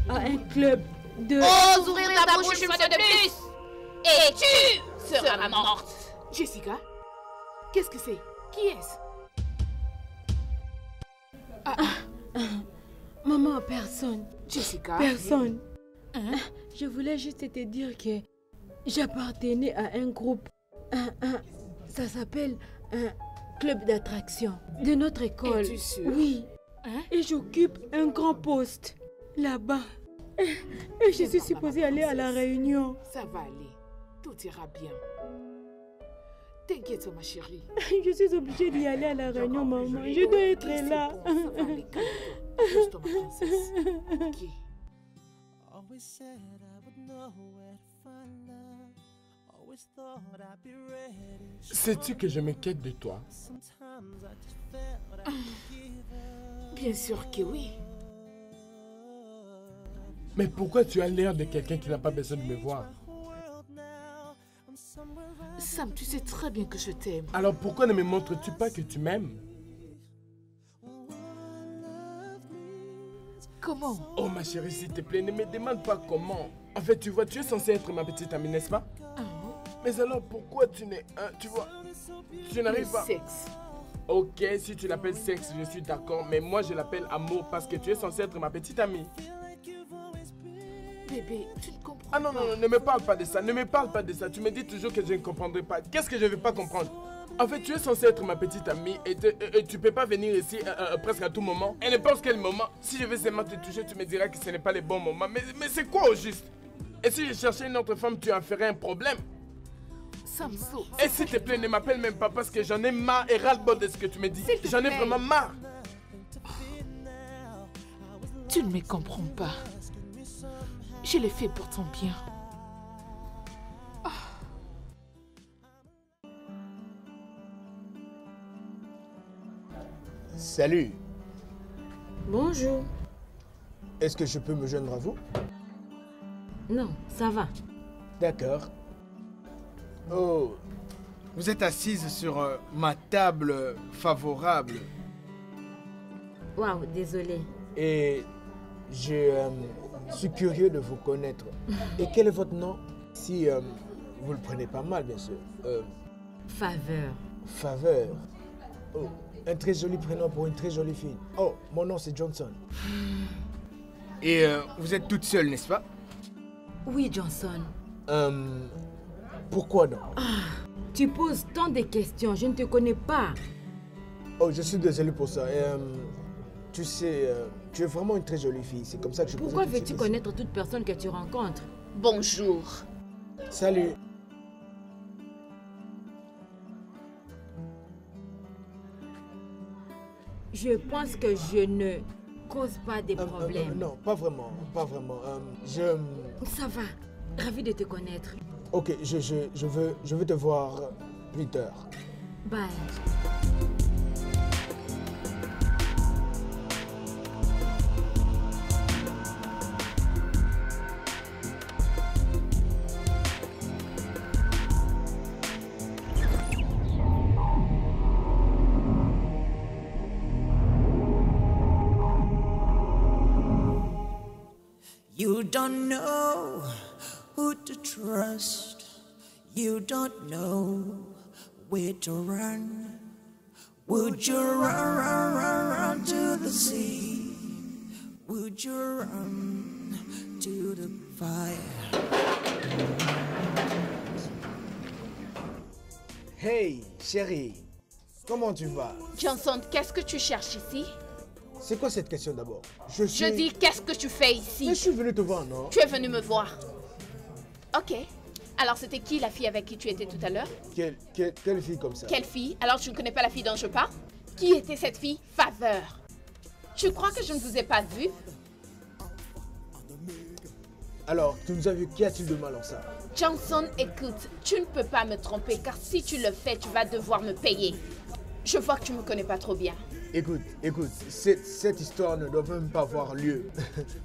à un club de... Ose ouvrir ta bouche une fois de plus et tu seras morte. Jessica, qu'est-ce que c'est? Qui est-ce? Maman, personne. Jessica? Personne. Je voulais juste te dire que j'appartenais à un groupe. Ça s'appelle un club d'attraction de notre école. Es-tu sûre? Oui. Et j'occupe un grand poste là-bas. Et je suis supposée aller à la réunion. Ça va aller. Tout ira bien. T'inquiète, ma chérie. Je suis obligée d'y aller à la réunion, maman. Je dois être là. Ça va aller, calme-toi. Juste ma princesse. Ok. Always said I would know where to find love. Always thought I'd be ready. Sais-tu que je m'inquiète de toi? Sometimes I just felt I could give up. Bien sûr que oui. Mais pourquoi tu as l'air de quelqu'un qui n'a pas besoin de me voir? Sam, tu sais très bien que je t'aime. Alors pourquoi ne me montres-tu pas que tu m'aimes? comment? Oh ma chérie, s'il te plaît, ne me demande pas comment. En fait, tu vois, tu es censée être ma petite amie, n'est-ce pas? Mais alors, pourquoi tu n'es... tu vois, tu n'arrives pas... Sexe. Ok, si tu l'appelles sexe, je suis d'accord. Mais moi, je l'appelle amour parce que tu es censée être ma petite amie. Bébé, tu ne comprends pas. Ah non, non, ne me parle pas de ça. Ne me parle pas de ça. Tu me dis toujours que je ne comprendrai pas. Qu'est-ce que je ne vais pas comprendre? En fait, tu es censée être ma petite amie et tu peux pas venir ici presque à tout moment. Et n'importe quel moment, si je veux seulement te toucher, tu me diras que ce n'est pas le bon moment. Mais c'est quoi au juste? Et si je cherchais une autre femme, tu en ferais un problème? Samso. Et s'il te plaît, ne m'appelle même pas parce que j'en ai marre et ras-le-bol de ce que tu me dis. J'en ai vraiment marre. Tu ne me comprends pas. Je l'ai fait pour ton bien. Salut. Bonjour. Est-ce que je peux me joindre à vous? Non, ça va. D'accord. Oh. Vous êtes assise sur ma table favorable. Waouh, désolé. Et je suis curieux de vous connaître. Et quel est votre nom? Si vous le prenez pas mal, bien sûr. Faveur. Faveur. Oh, un très joli prénom pour une très jolie fille. Oh, mon nom c'est Johnson. Et vous êtes toute seule, n'est-ce pas? Oui, Johnson. Pourquoi non? Tu poses tant de questions, je ne te connais pas. Oh, je suis désolé pour ça. Tu sais, tu es vraiment une très jolie fille. C'est comme ça que je... Pourquoi veux-tu connaître toute personne que tu rencontres? Bonjour. Salut. Je pense que je ne cause pas des problèmes. Non, pas vraiment, pas vraiment. Ça va, ravi de te connaître. Ok, je veux te voir plus tard. Bye. You don't know who to trust. You don't know where to run. Would you run to the sea? Would you run to the fire? Hey, chérie, comment tu vas? Johnson, qu'est-ce que tu cherches ici? C'est quoi cette question d'abord? Je dis, qu'est-ce que tu fais ici? Mais je suis venu te voir, non? Tu es venu me voir. Ok. Alors, c'était qui la fille avec qui tu étais tout à l'heure? Quelle fille comme ça? Quelle fille? Alors, tu ne connais pas la fille dont je parle? Qui était cette fille? Faveur. Je crois que je ne vous ai pas vu. Alors, tu nous as vu, qu'y a-t-il de mal en ça? Johnson, écoute, tu ne peux pas me tromper car si tu le fais, tu vas devoir me payer. Je vois que tu ne me connais pas trop bien. Écoute, cette histoire ne doit même pas avoir lieu.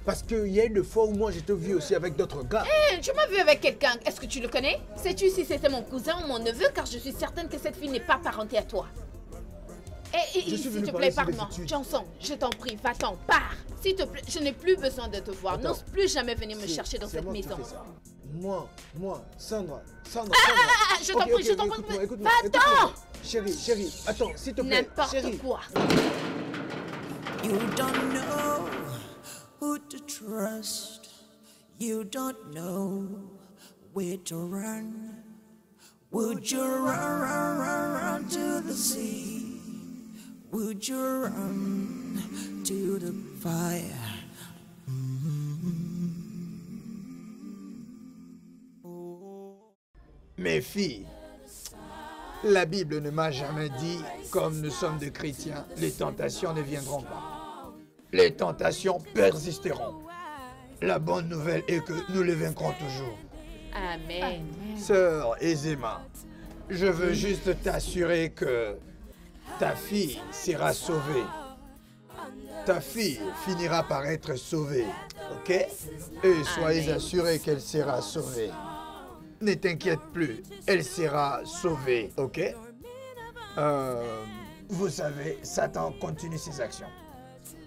Parce qu'il y a une fois où moi je t'ai vu aussi avec d'autres gars. Hé, tu m'as vu avec quelqu'un. Est-ce que tu le connais? Sais-tu si c'était mon cousin ou mon neveu? Car je suis certaine que cette fille n'est pas parentée à toi. Et s'il te plaît, pars-moi. Johnson, je t'en prie, va-t'en, pars. S'il te plaît, je n'ai plus besoin de te voir. N'ose plus jamais venir me chercher dans cette maison. Moi, Sandra. Je t'en prie, je t'en prie. Va-t'en! Chérie, attends, s'il te plaît. N'importe quoi. You don't know who to trust. You don't know where to run. Would you run to the sea? Would you run to the fire? Mes filles, la Bible ne m'a jamais dit, comme nous sommes des chrétiens, les tentations ne viendront pas. Les tentations persisteront. La bonne nouvelle est que nous les vaincrons toujours. Amen. Sœur Ezema, je veux juste t'assurer que ta fille sera sauvée. Ta fille finira par être sauvée, ok? Et soyez assurés qu'elle sera sauvée. Ne t'inquiète plus, elle sera sauvée, ok? Vous savez, Satan continue ses actions.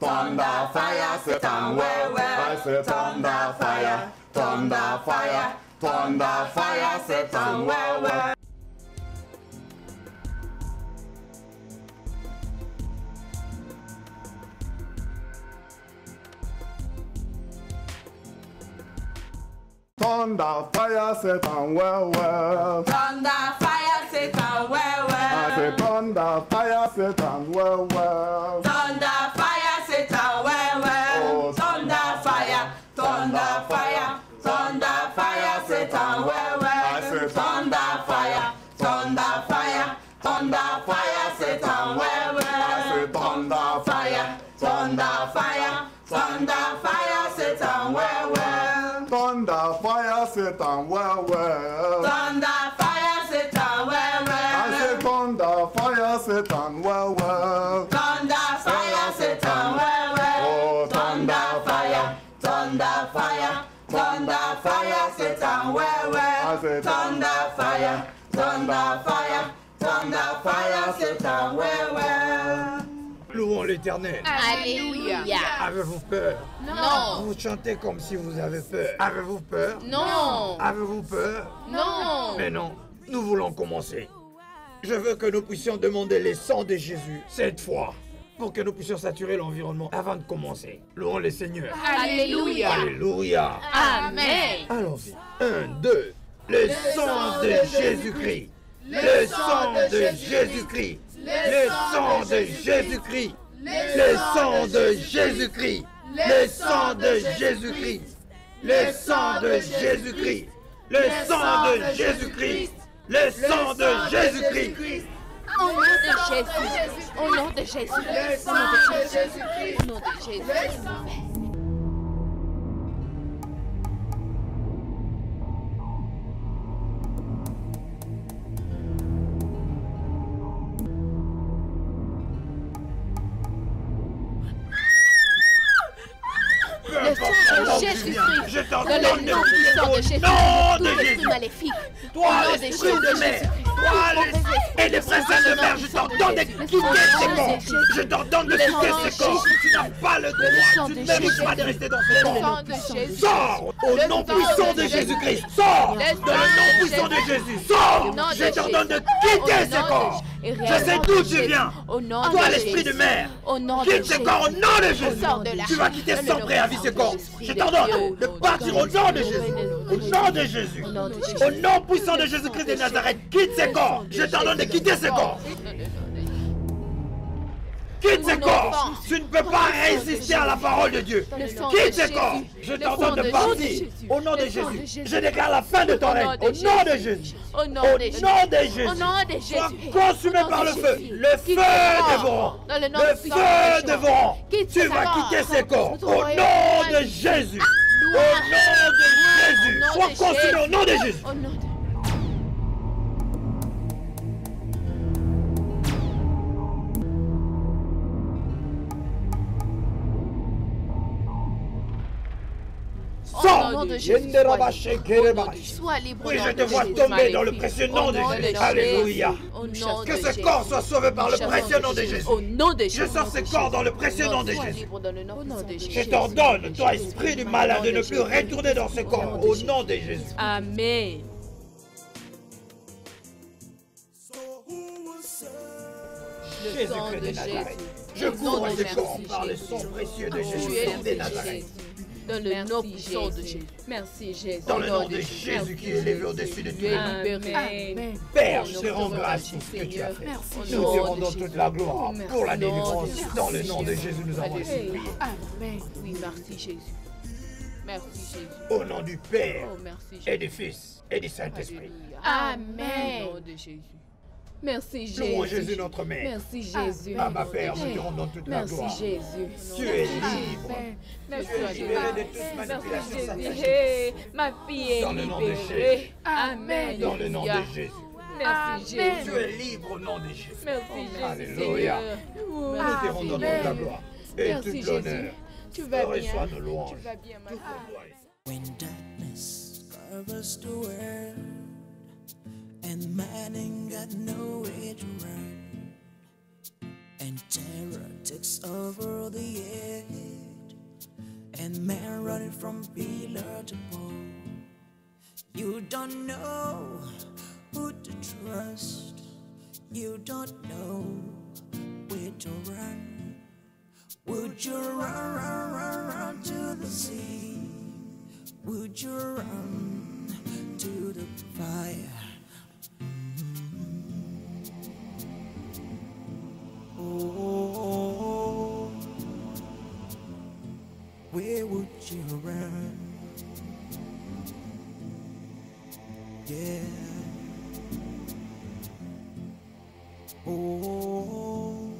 Thunder, fire, Satan, well, well. I say thunder, fire, thunder, fire, thunder, fire, Satan, well, well. Thunder, fire, Satan, well, well. Thunder, fire, Satan, well, well. I say thunder, fire, Satan, well, well. Thunder, fire, Satan, well, well. Oh, Thunder, fire, thunder, fire, thunder, fire, Satan, well, well. I say Thunder, fire, thunder, fire, thunder, fire, Satan, well, well. I say thunder, Fire, thunder, fire, thunder, fire, Satan, well, well. thunder, fire, Satan, well, well. Thunder, fire, Satan, well, I say well. thunder, fire, Satan, well, well. Thunder, fire, Satan, well, well. Oh, Thunder, fire, thunder, fire, thunder, fire, Satan, well, well. I say Thunder, fire, thunder, fire, thunder, fire, Satan, well, well. Louons l'Éternel. Alléluia. Avez-vous peur? Non. Vous chantez comme si vous avez peur. Avez-vous peur? Non. Avez-vous peur? Non. Mais non, nous voulons commencer. Je veux que nous puissions demander les sangs de Jésus cette fois, pour que nous puissions saturer l'environnement avant de commencer. Louons le Seigneur. Alléluia. Alléluia. Amen. Allons-y. 1, 2. Le sang de Jésus-Christ. Le sang de Jésus-Christ. Le sang de Jésus-Christ. Le sang de Jésus-Christ. Le sang de Jésus-Christ. Le sang de Jésus-Christ. Le sang de Jésus-Christ. Le sang de Jésus-Christ. Au nom de Jésus. Au nom de Jésus. Au nom de Jésus. Au nom de Jésus. Le sang de Jésus-Christ. Je t'en Dans le donne nom puissant de Jésus. nom de Tout Jésus. esprit maléfique. Toi, Au nom de l'esprit de Jésus. mer, toi, et les princesses de mer, je t'ordonne de quitter ces corps. Je t'ordonne de quitter ces corps. Tu n'as pas le droit, tu ne mérites pas de rester dans ce corps. Sors au nom puissant de Jésus-Christ. Sors dans le nom puissant de Jésus. Sors. Je t'ordonne de quitter ces corps. Je sais d'où tu viens. Toi, l'esprit de mer, quitte ces corps au nom de Jésus. Tu vas quitter sans préavis ces corps. Je t'ordonne de partir au nom de Jésus. Au nom de Jésus. Au nom puissant de Jésus-Christ de Nazareth, quitte ces corps. Je t'ordonne de quitter ces corps. Quitte ces corps. Tu ne peux pas résister à la parole de Dieu. Quitte ces corps. Je t'ordonne de partir. Au nom de Jésus. Je déclare la fin de ton règne. Au nom de Jésus. Au nom de Jésus. Sois consumé par le feu. Le feu dévorant. Le feu dévorant. Tu vas quitter ces corps. Au nom de Jésus. Au nom de Jésus. Sois consumé au nom de Jésus. Au nom de Jésus, sois libre. Oui, je te vois tomber dans le précieux nom de Jésus. Alléluia. Que ce corps soit sauvé par le précieux nom de Jésus. Au nom de Jésus. Je sors ce corps dans le précieux nom de Jésus. Je t'ordonne, toi esprit du malin, de ne plus retourner dans ce corps. Au nom de Jésus. Amen. Jésus-Christ de Nazareth. Je couvre ce corps par le sang précieux de Jésus de Nazareth. Dans le nom puissant de Jésus. Merci Jésus. Dans le nom de Jésus qui est élevé au-dessus de tout le monde. Amen. Père, je te rends grâce pour ce que tu as fait. Nous te rendons toute la gloire pour la délivrance. Dans le nom de Jésus, nous avons supplié. Amen. Oui, merci Jésus. Merci Jésus. Au nom du Père Oh, merci Jésus. et du Fils et du Saint-Esprit. Amen. Au nom de Jésus. Merci Jésus. Louons Jésus notre Mère. Merci Jésus. Ah ma Père, nous te rendons toute la gloire. Merci Jésus. Tu es libre. Merci Tu es libéré de toute manipulation satanique. Jésus. Ma fille est Dans le nom de libérée. Jésus. Amen. Dans le nom de Jésus. Merci Jésus. Tu es libre au nom de Jésus. Merci Jésus. Alléluia. Nous te rendons toute la gloire et Merci, tout l'honneur. Tu vas bien. Reçois nos louanges. Tu vas bien, ma Toute la fille. gloire. When darkness covers the world and man ain't got no way to run, and terror takes over the air, and men running from pillar to pole. You don't know who to trust, you don't know where to run. Would you run to the sea? Would you run to the fire? Oh, where would you run? Yeah. Oh,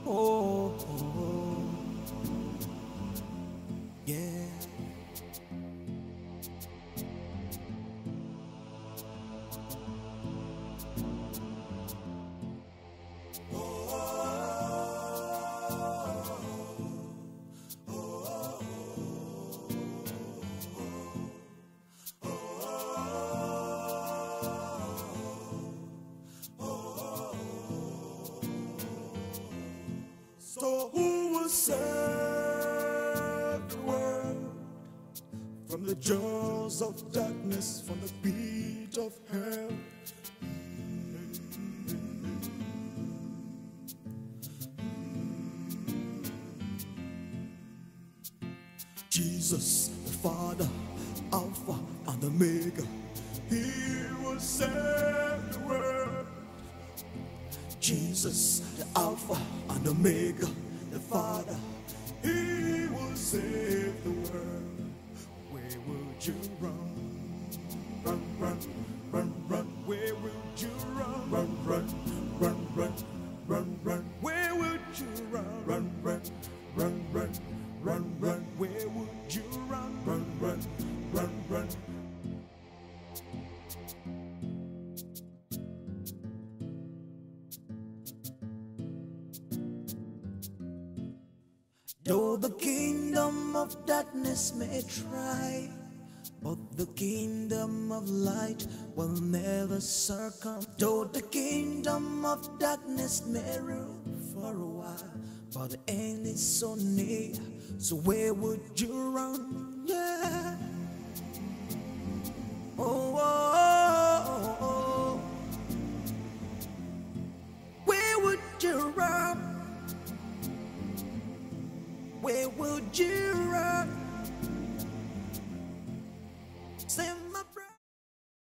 oh, oh, yeah. So who will save the world from the jaws of darkness, from the beat of hell? Jesus, the Father, Alpha and Omega, He will save the world. Jesus, the Alpha and Omega, the Father, He will save the world. Where would you run? Run, run, run, run. Where would you run? Run, run, run, run, run, run. Where would you run? Run, run, run, run, run, run. Where would you run? Run, run, run, run. Though the kingdom of darkness may try, but the kingdom of light will never succumb. Though the kingdom of darkness may rule for a while, but the end is so near. So where would you run? Yeah. Oh, oh, oh, oh. Where would you run? Where would you run?